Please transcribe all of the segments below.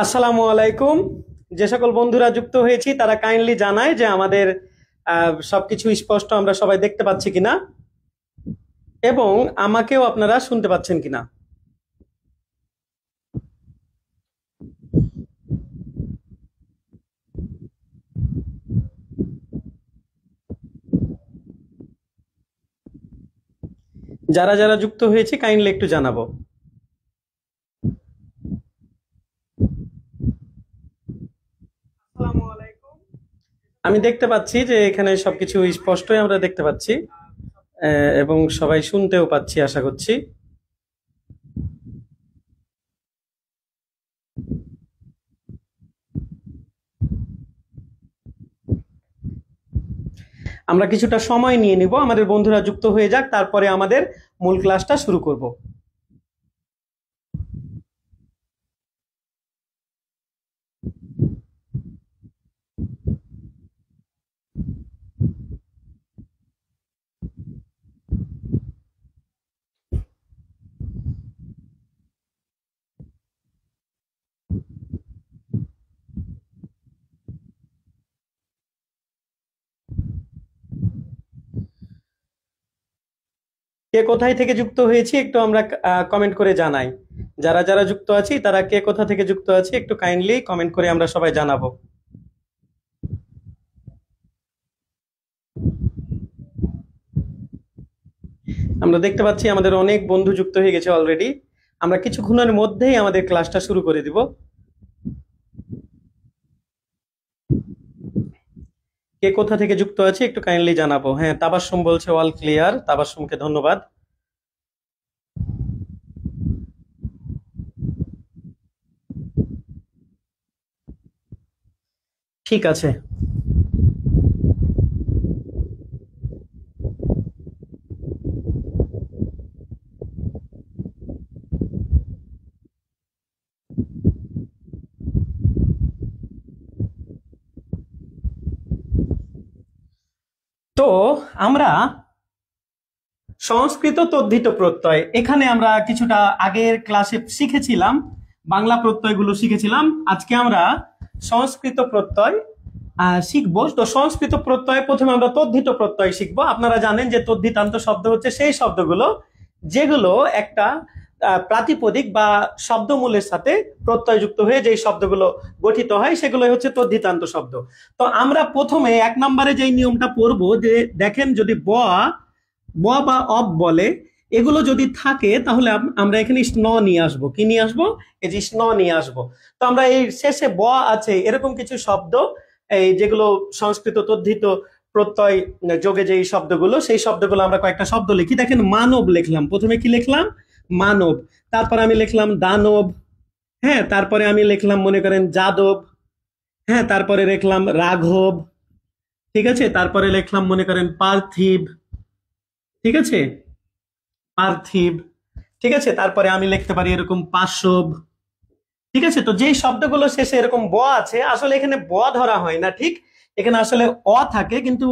আসসালামু আলাইকুম। যে সকল বন্ধুরা যুক্ত হয়েছি তারা কাইন্ডলি জানায় যে আমাদের সবকিছু স্পষ্ট আমরা সবাই দেখতে পাচ্ছি কিনা এবং আমাকেও আপনারা শুনতে পাচ্ছেন কিনা। যারা যারা যুক্ত হয়েছে কাইন্ডলি একটু জানাবো। আসসালামু আলাইকুম। আমি দেখতে পাচ্ছি যে এখানে সবকিছু স্পষ্টই আমরা দেখতে পাচ্ছি এবং সবাই শুনতেও পাচ্ছি আশা করছি। আমরা কিছুটা সময় নিয়ে নিব, আমাদের বন্ধুরা যুক্ত হয়ে যাক, তারপরে আমাদের মূল ক্লাসটা শুরু করব। কে কোথায় থেকে যুক্ত হয়েছি একটু আমরা কমেন্ট করে জানাই। যারা যারা যুক্ত আছি তারা কে কোথা থেকে যুক্ত আছি একটু কাইন্ডলি কমেন্ট করে আমরা সবাই জানাবো। আমরা দেখতে পাচ্ছি আমাদের অনেক বন্ধু যুক্ত হয়ে গেছে অলরেডি। আমরা কিছুক্ষণের মধ্যেই আমাদের ক্লাসটা শুরু করে দিব। কে কোথা থেকে যুক্ত আছে একটু কাইন্ডলি জানাবো। হ্যাঁ, তাবাসসুম বলছে অল ক্লিয়ার। তাবাসসুমকে ধন্যবাদ। ঠিক আছে। তো আমরা সংস্কৃত তদ্ধিত প্রত্যয়, এখানে আমরা কিছুটা আগের ক্লাসে শিখেছিলাম, বাংলা প্রত্যয়গুলো শিখেছিলাম। আজকে আমরা সংস্কৃত প্রত্যয় শিখবো। তো সংস্কৃত প্রত্যয় প্রথমে আমরা তদ্ধিত প্রত্যয় শিখবো। আপনারা জানেন যে তদ্ধিতান্ত শব্দ হচ্ছে সেই শব্দগুলো যেগুলো একটা প্রাতিপদিক বা শব্দমূলের সাথে প্রত্যয় যুক্ত হয়ে যে শব্দগুলো গঠিত হয় সেগুলো হচ্ছে তদ্ধিতান্ত শব্দ। তো আমরা প্রথমে এক নম্বরে যে নিয়মটা পড়বো, যে দেখেন যদি ব বা অব বলে এগুলো যদি থাকে তাহলে আমরা এখানে স্ন নিয়ে আসবো। কি নিয়ে আসবো? এই যে স্ন নিয়ে আসবো। তো আমরা এই শেষে ব আছে এরকম কিছু শব্দ, এই যেগুলো সংস্কৃত তদ্ধিত প্রত্যয় যোগে যে শব্দগুলো, সেই শব্দগুলো আমরা কয়েকটা শব্দ লিখি। দেখেন মানব লিখলাম, প্রথমে কি লিখলাম? মানব। তারপর আমি লিখলাম দানব। হ্যাঁ, তারপরে আমি লিখলাম মনে করেন যাদব। হ্যাঁ, তারপরে লিখলাম রাঘব। ঠিক আছে, তারপরে লিখলাম মনে করেন পার্থিব। ঠিক আছে, পার্থিব। ঠিক আছে, তারপরে আমি লিখতে পারি এরকম পাশব। ঠিক আছে, তো যেই শব্দগুলো শেষে এরকম ব আছে, আসলে এখানে ব ধরা হয় না, ঠিক এখানে আসলে অ থাকে, কিন্তু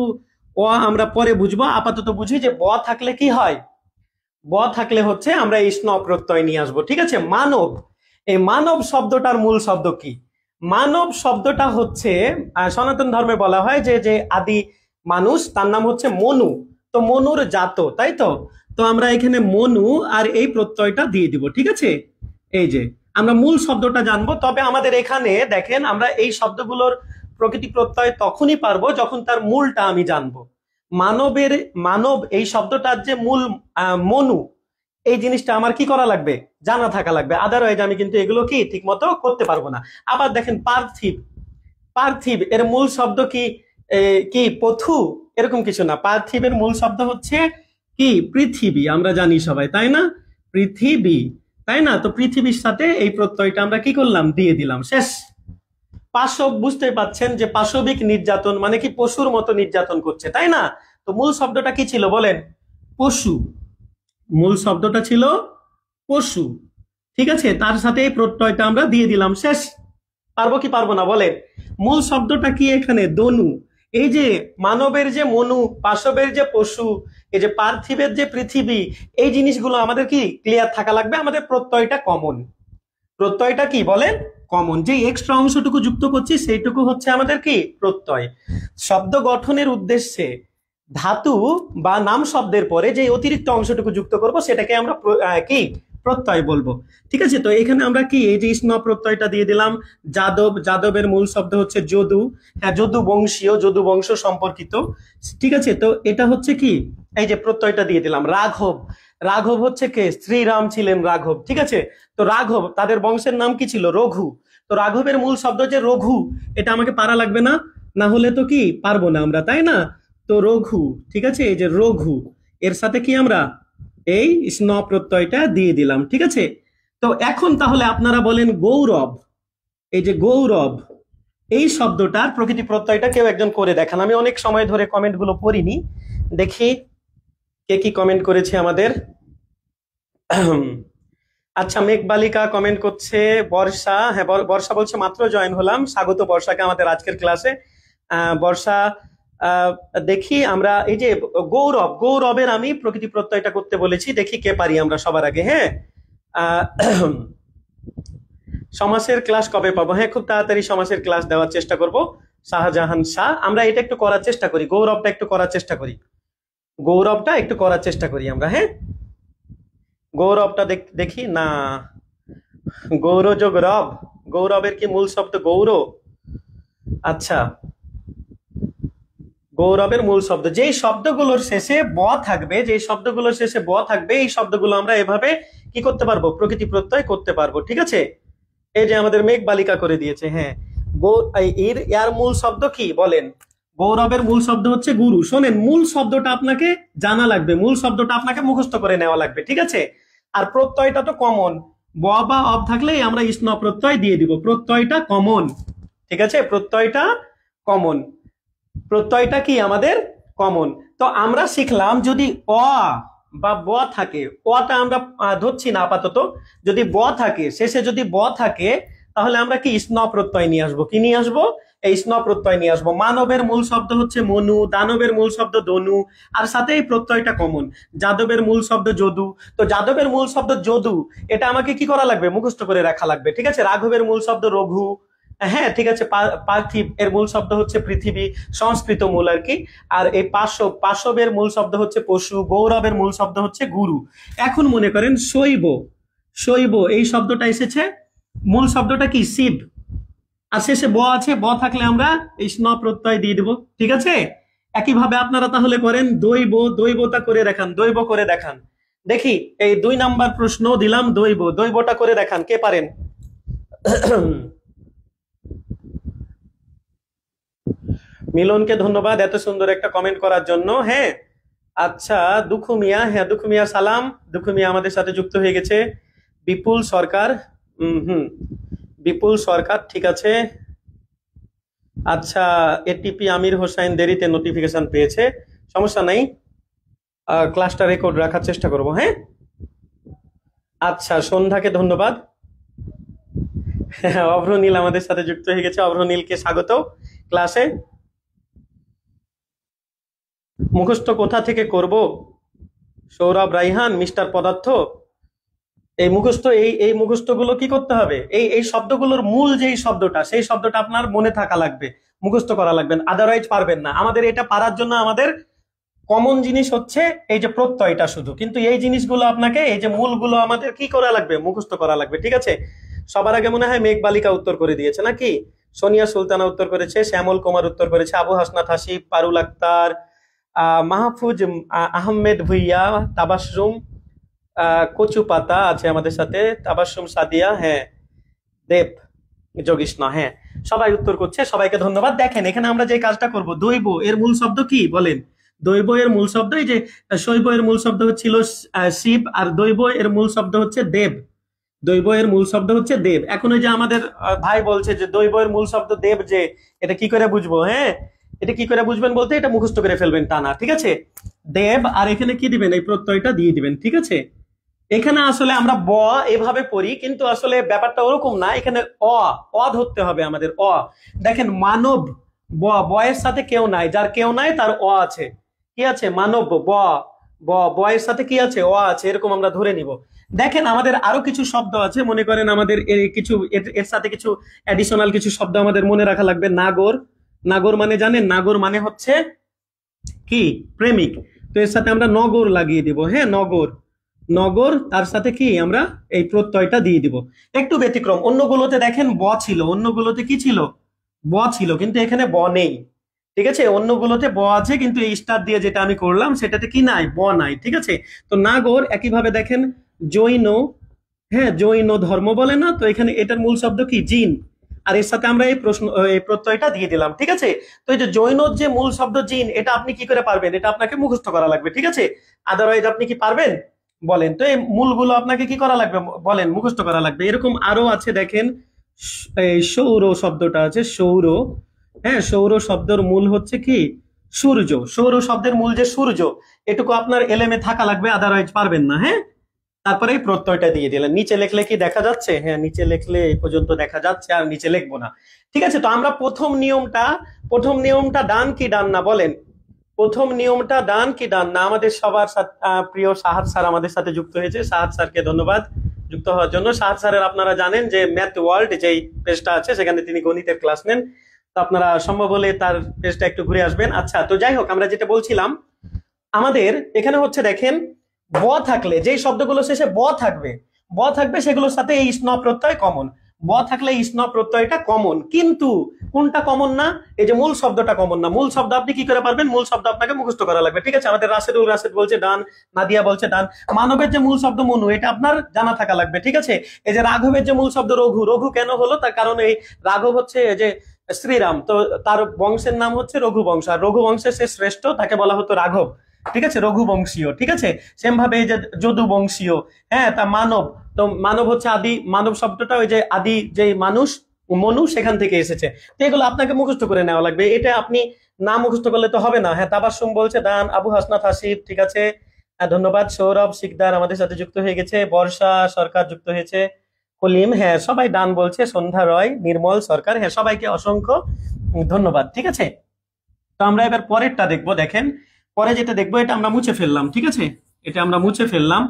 অ আমরা পরে বুঝবো। আপাতত বুঝি যে ব থাকলে কি হয়। ব থাকলে হচ্ছে আমরা এই স্ন প্রত্যয় নিয়ে আসবো। ঠিক আছে, মানব। এই মানব শব্দটার মূল শব্দ কি? মানব শব্দটা হচ্ছে সনাতন ধর্মে বলা হয় যে যে আদি মানুষ তার নাম হচ্ছে মনু। তো মনুর জাত, তাই তো। তো আমরা এখানে মনু আর এই প্রত্যয়টা দিয়ে দিব। ঠিক আছে, এই যে আমরা মূল শব্দটা জানবো। তবে আমাদের এখানে দেখেন আমরা এই শব্দগুলোর প্রকৃতি প্রত্যয় তখনই পারবো যখন তার মূলটা আমি জানবো। মানবের মানব এই শব্দটার যে মূল মনু, এই জিনিসটা আমার কি করা লাগবে? জানা থাকা লাগবে। আদারওয়াইজ আমি কিন্তু এগুলো কি ঠিক মতো করতে পারবো না। আবার দেখেন পার্থিব। পার্থিব এর মূল শব্দ কি? কি পথু? এরকম কিছু না। পার্থিবের মূল শব্দ হচ্ছে কি? পৃথিবী। আমরা জানি সবাই, তাই না? পৃথিবী, তাই না? তো পৃথিবীর সাথে এই প্রত্যয়টা আমরা কি করলাম? দিয়ে দিলাম। শেষ। পাশব, বুঝতে পাচ্ছেন যে পাশবিক নির্যাতন মানে কি? পশুর মতো নির্যাতন করছে, তাই না? তো মূল শব্দটা কি ছিল বলেন? পশু। মূল শব্দটা ছিল পশু। ঠিক আছে, তার সাথে এই প্রত্যয়টা আমরা দিয়ে দিলাম। শেষ। পারবো কি পারবো না বলেন? মূল শব্দটা কি এখানে? দনু। এই যে মানবের যে মনু, পাশবের যে পশু, এই যে পার্থিবের যে পৃথিবী, এই জিনিসগুলো আমাদের কি ক্লিয়ার থাকা লাগবে। আমাদের প্রত্যয়টা কমন। প্রত্যয়টা কি বলেন? কমন। যে এক্সট্রা অংশটুকু যুক্ত করছি সেইটুকু হচ্ছে আমাদের কি? প্রত্যয়। শব্দ গঠনের উদ্দেশ্যে ধাতু বা নাম শব্দের পরে যে অতিরিক্ত অংশটুকু যুক্ত করব সেটাকে আমরা কি? প্রত্যয় বলবো। ঠিক আছে, তো এখানে আমরা কি এই যে স্ন প্রত্যয়টা দিয়ে দিলাম। যাদব, যাদবের মূল শব্দ হচ্ছে যদু। হ্যাঁ, যদু বংশীয়, যদু বংশ সম্পর্কিত। ঠিক আছে, তো এটা হচ্ছে কি? এই যে প্রত্যয়টা দিয়ে দিলাম। রাঘব, রাঘব হচ্ছে কে? শ্রীরাম ছিলেন রাঘব। ঠিক আছে, তো রাঘব তাদের বংশের নাম কি ছিল? রঘু। তো রাঘবের মূল শব্দ যে রঘু, এটা আমাকে পারা লাগবে না? না হলে তো কি পারবো না আমরা, তাই না? তো রঘু, ঠিক আছে, এই যে রঘু, এর সাথে কি আমরা এই স্ন প্রত্যয়টা দিয়ে দিলাম। ঠিক আছে, তো এখন তাহলে আপনারা বলেন গৌরব। এই যে গৌরব, এই শব্দটার প্রকৃতি প্রত্যয়টা কেউ একজন করে দেখান। আমি অনেক সময় ধরে কমেন্ট গুলো পড়িনি, দেখি কে কি কমেন্ট করেছে আমাদের। আচ্ছা, মেঘবালিকা কমেন্ট করছে। বর্ষা, হ্যাঁ বর্ষা বলছে মাত্র জয়েন হলাম, স্বাগত বর্ষাকে আমাদের আজকের ক্লাসে। বর্ষা, দেখি আমরা এই যে গৌরব, গৌরবের আমি প্রকৃতি প্রত্যয়টা করতে বলেছি, দেখি কে পারি আমরা সবার আগে। হ্যাঁ, সমাসের ক্লাস কবে পাবো? হ্যাঁ, খুব তাড়াতাড়ি সমাসের ক্লাস দেওয়ার চেষ্টা করব। শাহজাহান শাহ, আমরা এটা একটু করার চেষ্টা করি, গৌরবটা একটু করার চেষ্টা করি, গৌরবটা একটু করার চেষ্টা করি আমরা। হ্যাঁ, গৌরবটা দেখি না। গৌরযোগ রব, গৌরবের কি মূল শব্দ গৌর? আচ্ছা, গৌরবের মূল শব্দ যেই শব্দগুলোর শেষে ব থাকবে, যেই শব্দগুলোর শেষে ব থাকবে, এই শব্দগুলো আমরা এভাবে কি করতে পারবো? প্রকৃতি প্রত্যয় করতে পারবো। ঠিক আছে, এই যে আমাদের মেঘ বালিকা করে দিয়েছে। হ্যাঁ, এর মূল শব্দ কি বলেন? গৌরবের মূল শব্দ হচ্ছে গুরু। শোনেন, মূল শব্দটা আপনাকে জানা লাগবে, মূল শব্দটা আপনাকে মুখস্থ করে নেওয়া লাগবে। ঠিক আছে, আর প্রত্যয়টা তো কমন, ব বা অব থাকলেই আমরা স্ন প্রত্যয় দিয়ে দিব। প্রত্যয়টা কমন। ঠিক আছে, প্রত্যয়টা কমন, প্রত্যয়টা কি আমাদের কমন। তো আমরা শিখলাম যদি অ বা ব থাকে, অটা আমরা ধরছি না আপাতত, যদি ব থাকে শেষে, যদি ব থাকে তাহলে আমরা কি স্ন প্রত্যয় নিয়ে আসবো। কি নিয়ে আসবো? এই স্ন প্রত্যয় নিয়ে আসবো। মানবের মূল শব্দ হচ্ছে মনু, দানবের মূল শব্দ দনু, আর সাথে এই প্রত্যয়টা কমন। যাদবের মূল শব্দ যদু, তো যাদবের মূল শব্দ যদু, এটা আমাকে কি করা লাগবে? মুখস্থ করে রাখা লাগবে। ঠিক আছে, রাঘবের মূল শব্দ রঘু। হ্যাঁ, ঠিক আছে, পার্থিব এর মূল শব্দ হচ্ছে পৃথিবী, সংস্কৃত মূল আর কি। আর এই পাশব, পাশবের মূল শব্দ হচ্ছে পশু। গৌরবের মূল শব্দ হচ্ছে গুরু। এখন মনে করেন শৈব, শৈব এই শব্দটা এসেছে, মূল শব্দটা কি? শিব। আর শেষে ব আছে, ব থাকলে আমরা এই স্ন প্রত্যয় দিয়ে দেব। ঠিক আছে, একইভাবে আপনারা তাহলে করেন দৈব, দৈবতা করে দেখান, দৈব করে দেখান। দেখি, এই 2 নাম্বার প্রশ্ন দিলাম, দৈব, দৈবটা করে দেখান, কে পারেন? মিলনকে ধন্যবাদ এত সুন্দর একটা কমেন্ট করার জন্য। হ্যাঁ, আচ্ছা, দুখু মিয়া, হ্যাঁ দুখু মিয়া সালাম, দুখু মিয়া আমাদের সাথে যুক্ত হয়ে গেছে। বিপুল সরকার, বিপুল সরকার, ঠিক আছে। আচ্ছা, এটিপি আমির হোসেন দেরিতে নোটিফিকেশন পেয়েছে, সমস্যা নাই, ক্লাসটা রেকর্ড রাখার চেষ্টা করব। হ্যাঁ, আচ্ছা, সন্ধ্যাকে ধন্যবাদ। অভ্রনীল আমাদের সাথে যুক্ত হয়ে গেছে, অভ্রনীলকে স্বাগত ক্লাসে। মুখস্থ কোথা থেকে করব? সৌরভ রাইহান, মিস্টার পদার্থ, এই মুখস্থ, এই মুখস্থ গুলো কি করতে হবে? এই শব্দগুলোর মূল যেই শব্দটা, সেই শব্দটা আপনার মনে থাকা লাগবে, মুখস্থ করা লাগবে, আদারওয়াইজ পারবেন না। আমাদের এটা পারার জন্য আমাদের কমন জিনিস হচ্ছে এই যে প্রত্যয়টা শুধু, কিন্তু এই জিনিসগুলো আপনাকে, এই যে মূলগুলো আমাদের কি করা লাগবে? মুখস্থ করা লাগবে। ঠিক আছে, সবার আগে মনে হয় মেঘ বালিকা উত্তর করে দিয়েছে নাকি? সোনিয়া সুলতানা উত্তর করেছে, শ্যামল কুমার উত্তর করেছে, আবু হাসনাত হাসিব, পারুল আক্তার, মাহফুজ আহমেদ ভুইয়া, তাবাসসুম, কচু পাতা আছে আমাদের সাথে, তাবাসসুম সাদিয়া, হ্যাঁ দেব, যোগিষ্ণা, হ্যাঁ সবাই উত্তর করছে, সবাইকে ধন্যবাদ। দেখেন এখানে আমরা যে কাজটা করব, দৈব এর মূল শব্দ কি বলেন? দৈব এর মূল শব্দ, এই যে শৈব এর মূল শব্দ হচ্ছিল শিব, আর দৈব এর মূল শব্দ হচ্ছে দেব। দৈব এর মূল শব্দ হচ্ছে দেব। এখন ওই যে আমাদের ভাই বলছে যে দৈব এর মূল শব্দ দেব, যে এটা কি করে বুঝবো? হ্যাঁ, এটা কি করে বুঝবেন বলতে, এটা মুখস্থ করে ফেলবেন টানা। ঠিক আছে, দেব, আর এখানে কি দিবেন? এই প্রত্যয়টা দিয়ে দিবেন। ঠিক আছে, এখানে আসলে আমরা ব এভাবে পড়ি, কিন্তু আসলে ব্যাপারটা ওরকম না। এখানে অ ধরতে হবে আমাদের, অ। দেখেন মানব, বয়ের সাথে কেউ নাই, যার কেউ নাই তার অ আছে। কি আছে? মানব, ব। ব এর সাথে কি আছে, অ আছে, এরকম আমরা ধরে নিব। দেখেন আমাদের আরো কিছু শব্দ আছে, মনে করেন আমাদের কিছু এর সাথে কিছু অ্যাডিশনাল কিছু শব্দ আমাদের মনে রাখা লাগবে। নাগর, নাগর মানে জানেন, নাগর মানে হচ্ছে কি, প্রেমিক। তো এর সাথে আমরা নগর লাগিয়ে দিব, হ্যাঁ নগর, নগর তার সাথে কি আমরা এই প্রত্যয়টা দিয়ে দিব। একটু ব্যতিক্রম, অন্যগুলোতে দেখেন ব ছিল, অন্যগুলোতে কি ছিল, ব ছিল, কিন্তু এখানে ব নেই। ঠিক আছে, অন্যগুলোতে ব আছে, কিন্তু এই স্টার দিয়ে যেটা আমি করলাম সেটাতে কি নাই, ব নাই। ঠিক আছে, তো নাগর একইভাবে দেখেন জৈন, হ্যাঁ জৈন ধর্ম বলে না, তো এখানে এটার মূল শব্দ কি, জিন, আর এর সাথে আমরা এই প্রশ্ন এই প্রত্যয়টা দিয়ে দিলাম। ঠিক আছে, তো এই যে জৈন যে মূল শব্দ জিন, এটা আপনি কি করে পারবেন, এটা আপনাকে মুখস্থ করা লাগবে। ঠিক আছে, আদারওয়াইজ আপনি কি পারবেন বলেন? তো এই মূলগুলো আপনাকে কি করা লাগবে বলেন, মুখস্থ করা লাগবে। এরকম আরো আছে দেখেন, এই সৌর শব্দটা আছে, সৌর, হ্যাঁ সৌর শব্দের মূল হচ্ছে কি, সূর্য। সৌর শব্দের মূল যে সূর্য, এটুকু আপনার এলেমে থাকা লাগবে, আদারওয়াইজ পারবেন না। হ্যাঁ, তারপরে এই প্রত্যয়টা দিয়ে দিলেন। নিচে লিখলে কি দেখা যাচ্ছে? হ্যাঁ নিচে লিখলে এই পর্যন্ত দেখা যাচ্ছে, আর নিচে লিখবো না। ঠিক আছে, তো আমরা প্রথম নিয়মটা ডান কি ডান না বলেন? প্রথম নিয়মটা ডান কি ডান না? আমাদের সবার সাথে প্রিয় সাহাদ স্যার আমাদের সাথে যুক্ত হয়েছে। সাহাদ স্যারকে ধন্যবাদ যুক্ত হওয়ার জন্য। সাহাদ স্যারের আপনারা জানেন যে ম্যাথ ওয়ার্ল্ড যেই পেজটা আছে, সেখানে তিনি গণিতের ক্লাস নেন। তো আপনারা সম্ভব হলে তার পেজটা একটু ঘুরে আসবেন। আচ্ছা, তো যাই হোক, আমরা যেটা বলছিলাম, আমাদের এখানে হচ্ছে দেখেন, ব থাকলে, যেই শব্দগুলো শেষে ব থাকবে সেগুলোর সাথে এই স্ন প্রত্যয় কমন। ব থাকলে এই স্ন প্রত্যয়টা কমন, কিন্তু কোনটা কমন না? এই যে মূল শব্দটা কমন না। মূল শব্দ আপনি কি করে পারবেন? মূল শব্দ আপনাকে মুখস্থ করা লাগবে। ঠিক আছে, আমাদের রাশেদ বলছে ডান, নাদিয়া বলছে ডান। মানবের যে মূল শব্দ মনু, এটা আপনার জানা থাকা লাগবে। ঠিক আছে, এই যে রাঘবের যে মূল শব্দ রঘু, রঘু কেন হলো? তার কারণ এই রাঘব হচ্ছে এই যে শ্রীরাম, তো তার বংশের নাম হচ্ছে রঘু বংশ, আর রঘু বংশের সে শ্রেষ্ঠ, তাকে বলা হতো রাঘব। ঠিক আছে, রঘুবংশীয়। ঠিক আছে, সেম ভাবে এই যে যদুবংশীয়, হ্যাঁ তা মানব, তো মানব হচ্ছে আদি, মানব শব্দটা ওই যে আদি যে মানুষ, মনু, সেখান থেকে এসেছে। তো এগুলো আপনাকে মুখস্থ করে নেওয়া লাগবে, এটা আপনি না মুখস্থ করলে তো হবে না। হ্যাঁ, তাবাসসুম বলছে ডান, আবু হাসনাত হাসিব, ঠিক আছে, ধন্যবাদ। সৌরভ শিকদার আমাদের সাথে যুক্ত হয়ে গেছে, বর্ষা সরকার যুক্ত হয়েছে, কলিম, হ্যাঁ সবাই ডান বলছে, সন্ধ্যা রয়, নির্মল সরকার, হ্যাঁ সবাইকে অসংখ্য ধন্যবাদ। ঠিক আছে, তো আমরা এবার পরেরটা দেখবো। দেখেন পরে যেটা দেখবো, এটা আমরা মুছে ফেললাম। ঠিক আছে, এটা আমরা মুছে ফেললাম।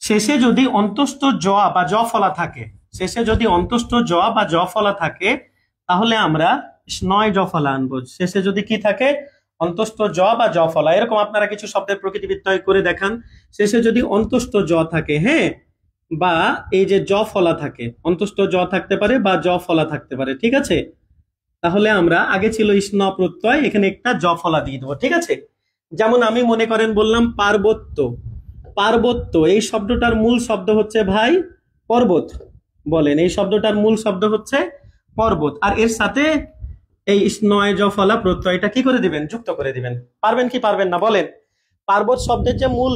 শেষে যদি অন্তস্থ জ বা জ ফলা থাকে, শেষে যদি অন্তস্থ জ বা জ ফলা থাকে, তাহলে আমরা স্নয় জ ফলা আনবো। শেষে যদি কি থাকে, অন্তস্থ জ বা জ ফলা। এরকম আপনারা কিছু শব্দের প্রকৃতিবিদ্যায় করে দেখান। শেষে যদি অন্তস্থ জ থাকে, হ্যাঁ, বা এই যে জ ফলা থাকে, অন্তস্থ জ থাকতে পারে বা জ ফলা থাকতে পারে। ঠিক আছে, তাহলে আমরা আগে ছিল স্ন প্রত্যয়, এখানে একটা জ ফলা দিয়ে দেবো। ঠিক আছে, যেমন আমি মনে করেন বললাম পার্বত্য, পার্বত্য এই শব্দটার মূল শব্দ হচ্ছে ভাই পর্বত। বলেন, এই শব্দটার মূল শব্দ হচ্ছে পর্বত, আর এর সাথে এই স্নয় জ ফলা প্রত্যয়টা কি করে দিবেন, যুক্ত করে দিবেন। পারবেন কি পারবেন না বলেন? পার্বত শব্দের যে মূল,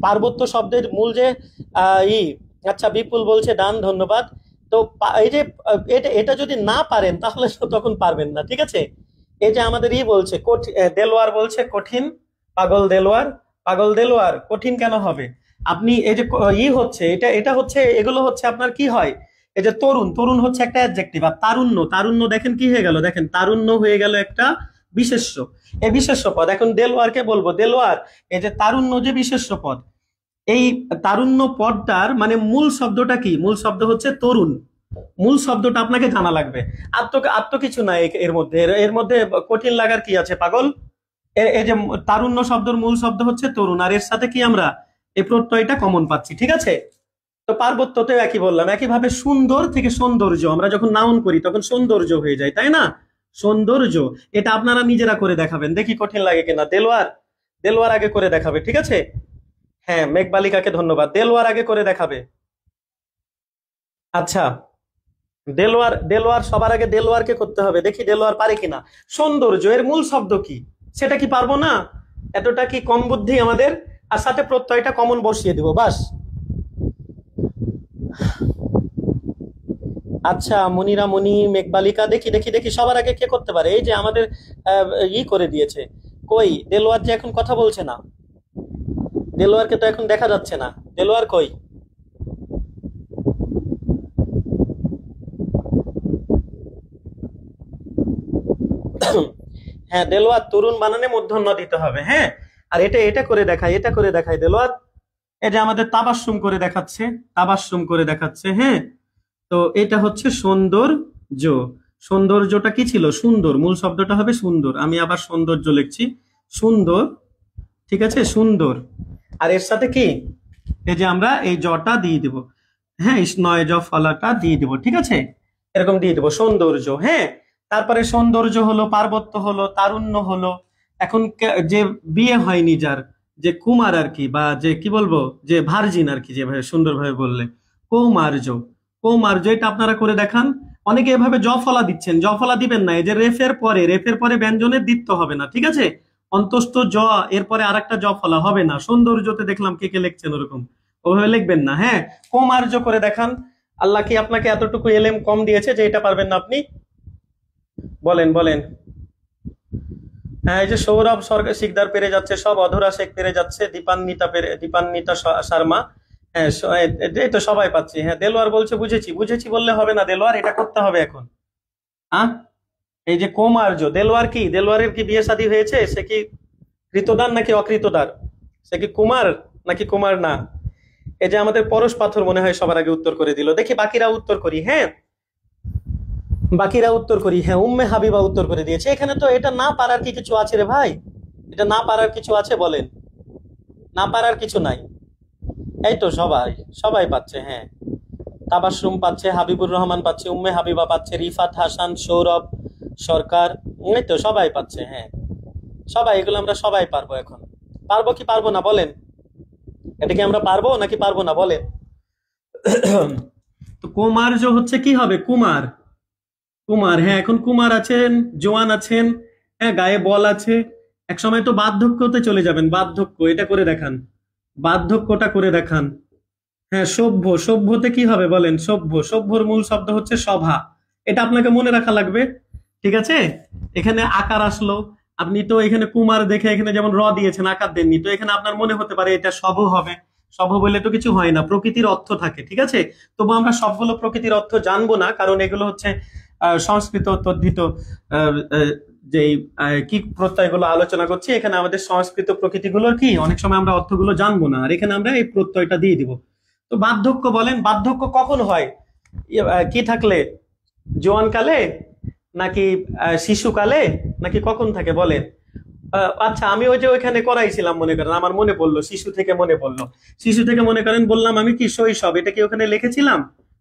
পার্বত্য শব্দের মূল যে ই, আচ্ছা বিপুল বলছে ডান, ধন্যবাদ। তো এই যে এটা এটা যদি না পারেন তাহলে তো তখন পারবেন না। ঠিক আছে, এই যে আমাদের বলছে দেলোয়ার বলছে কঠিন, পাগল দেলোয়ার, পাগল দেলোয়ার, কঠিন কেন হবে? আপনি এই যে হচ্ছে এটা এটা হচ্ছে, এগুলো হচ্ছে আপনার কি হয়, এই যে তরুণ, তরুণ হচ্ছে একটা অ্যাডজেক্টিভ, আর তারুণ্য, তারুণ্য দেখেন কি হয়ে গেল, দেখেন তারুণ্য হয়ে গেল একটা বিশেষ্য। এই বিশেষ্য পদ, এখন দেলোয়ারকে বলবো দেলোয়ার, এই যে তারুণ্য যে বিশেষ্য পদ, এই তারুণ্য পদটার মানে মূল শব্দটা কি? মূল শব্দ হচ্ছে তরুণ। মূল শব্দটা আপনাকে জানা লাগবে। আর তো কিছু নাই এর মধ্যে কঠিন লাগার কি আছে পাগল? এই যে তারুণ্য শব্দের মূল শব্দ হচ্ছে তরুণ, আর এর সাথে কি আমরা এই প্রত্যয়টা কমন পাচ্ছি। ঠিক আছে, তো পার্বত্যতেও একই বললাম। একইভাবে সুন্দর থেকে সৌন্দর্য, আমরা যখন নাউন করি তখন সৌন্দর্য হয়ে যায়, তাই না? সৌন্দর্য, এটা আপনারা নিজেরা করে দেখাবেন, দেখি কঠিন লাগে কিনা। দেলোয়ার, দেলোয়ার আগে করে দেখাবে। ঠিক আছে, হ্যাঁ মেঘবালিকাকে ধন্যবাদ, দেলোয়ার আগে করে দেখাবে। আচ্ছা, দেলোয়ার, দেলোয়ার সবার আগে দেলোয়ারকে করতে হবে, দেখি দেলোয়ার পারে কিনা। সৌন্দর্য এর মূল শব্দ কি, সেটা কি পারবো না? এতটা কি কম বুদ্ধি আমাদের? আর সাথে প্রত্যয়টা কমন বসিয়ে দিব, বাস। আচ্ছা, মনিরা মনি, মেঘবালিকা, দেখি দেখি দেখি সবার আগে কে করতে পারে? এই যে আমাদের করে দিয়েছে, কই দেলোয়ার যে এখন কথা বলছে না, দেলোয়ারকে তো এখন দেখা যাচ্ছে না, দেলোয়ার কই? হ্যাঁ দেলোয়ার, তরুণ বানানে মূর্ধন্য দিতে হবে। হ্যাঁ, আর এটা এটা করে দেখায়, এটা করে দেখায় দেলোয়ার। এটা আমাদের তাবাসসুম করে দেখাচ্ছে, তাবাসসুম করে দেখাচ্ছে। হ্যাঁ, তো এটা হচ্ছে সৌন্দর্য। সৌন্দর্যটা কি ছিল? সুন্দর। মূল শব্দটা হবে সুন্দর। আমি আবার সৌন্দর্য লিখছি, সুন্দর। ঠিক আছে, সুন্দর। আর এর সাথে কি, এই যে আমরা এই জটা দিয়ে দিব। হ্যাঁ, নয় জ ফলাটা দিয়ে দিব। ঠিক আছে, এরকম দিয়ে দিব সৌন্দর্য। হ্যাঁ, তারপরে সৌন্দর্য হলো, পার্বত্য হলো, তারুণ্য হলো। এখন যে বিয়ে হয়নি, যার, যে কুমার আর কি, বা যে কি বলবো, যে ভার্জিন আর কি, যেভাবে সুন্দরভাবে বললে কৌমার্য। কৌমার্য, এটা আপনারা করে দেখান। অনেকে এভাবে জ ফলা দিচ্ছেন, জ ফলা দিবেন না। এই যে রেফের পরে, রেফের পরে ব্যঞ্জনের দ্বিত্ব হবে না। ঠিক আছে, অন্তস্থ জ, এরপরে আরেকটা জ ফলা হবে না। সৌন্দর্যতে দেখলাম কে কে লিখছেন ওরকম, ওভাবে লিখবেন না। হ্যাঁ, কৌমার্য করে দেখান। আল্লাহ কি আপনাকে এতটুকু এলেম কম দিয়েছে যে এটা পারবেন না আপনি? বলেন বলেন। হ্যাঁ, এই যে সৌরভ সরকার শিকদার পেরে যাচ্ছে, সব অধরা শেখ পেরে যাচ্ছে, দীপান্বিতা শর্মা। হ্যাঁ, এই তো সবাই পাচ্ছি। হ্যাঁ, দেলোয়ার বলছে বুঝেছি। বুঝেছি বললে হবে না দেলোয়ার, এটা করতে হবে এখন। হ্যাঁ, এই যে কৌমার্য, দেলোয়ার কি, দেলোয়ারের কি বিয়ে শাদী হয়েছে? সে কি কৃতদার নাকি অকৃতদার? সে কি কুমার নাকি কুমার না? এই যে আমাদের পরশ পাথর মনে হয় সবার আগে উত্তর করে দিল। দেখি বাকিরা উত্তর করি। হ্যাঁ, বাকিরা উত্তর করি। হ্যাঁ, উম্মে হাবিবা উত্তর করে দিয়েছে। এখানে তো এটা না পারার কি কিছু আছে রে ভাই? এটা না পারার কিছু আছে বলেন? না পারার কিছু নাই। এই তো সবাই, সবাই পাচ্ছে। হ্যাঁ, তাবাসসুম পাচ্ছে, হাবিবুর রহমান পাচ্ছে, উম্মে হাবিবা পাচ্ছে, রিফাত হাসান, সৌরভ সরকার, এই তো সবাই পাচ্ছে। হ্যাঁ, সবাই, এগুলো আমরা সবাই পারবো এখন। পারবো কি পারবো না বলেন? এটা কি আমরা পারবো নাকি পারবো না বলেন? তো কুমার্য হচ্ছে কি হবে? কুমার। কুমার, হ্যাঁ, এখন কুমার আছেন, জোয়ান আছেন, হ্যাঁ, গায়ে বল আছে। এক সময় তো বার্ধক্যতে চলে যাবেন। বার্ধক্য, এটা করে দেখান, বার্ধক্যটা করে দেখান। হ্যাঁ, সভ্য। সভ্যতে কি হবে বলেন? সভ্য, সভ্যর মূল শব্দ হচ্ছে সভা। এটা আপনাকে মনে রাখা লাগবে। ঠিক আছে, এখানে আকার আসলো। আপনি তো এখানে কুমার দেখে এখানে যেমন র দিয়েছেন, আকার দেননি, তো এখানে আপনার মনে হতে পারে এটা সভ হবে। সভ বলে তো কিছু হয় না, প্রকৃতির অর্থ থাকে। ঠিক আছে, তবু আমরা সবগুলো প্রকৃতির অর্থ জানবো না, কারণ এগুলো হচ্ছে সংস্কৃত তদ্ধিত যেই কি প্রত্যয়গুলো আলোচনা করছি, এখানে আমাদের সংস্কৃত প্রকৃতিগুলোর কি অনেক সময় আমরা অর্থগুলো জানবো না, আর এখানে আমরা এই প্রত্যয়টা দিয়ে দিব। তো বার্ধক্য বলেন, বার্ধক্য কখন হয়? কি থাকলে? জোয়ান কালে নাকি শিশুকালে নাকি কখন থাকে বলেন? আচ্ছা, আমি ওই যে ওইখানে করাইছিলাম, মনে করেন আমার মনে পড়লো, শিশু থেকে মনে পড়লো। শিশু থেকে মনে করেন বললাম আমি কি শৈশব, এটা কি ওখানে লিখেছিলাম?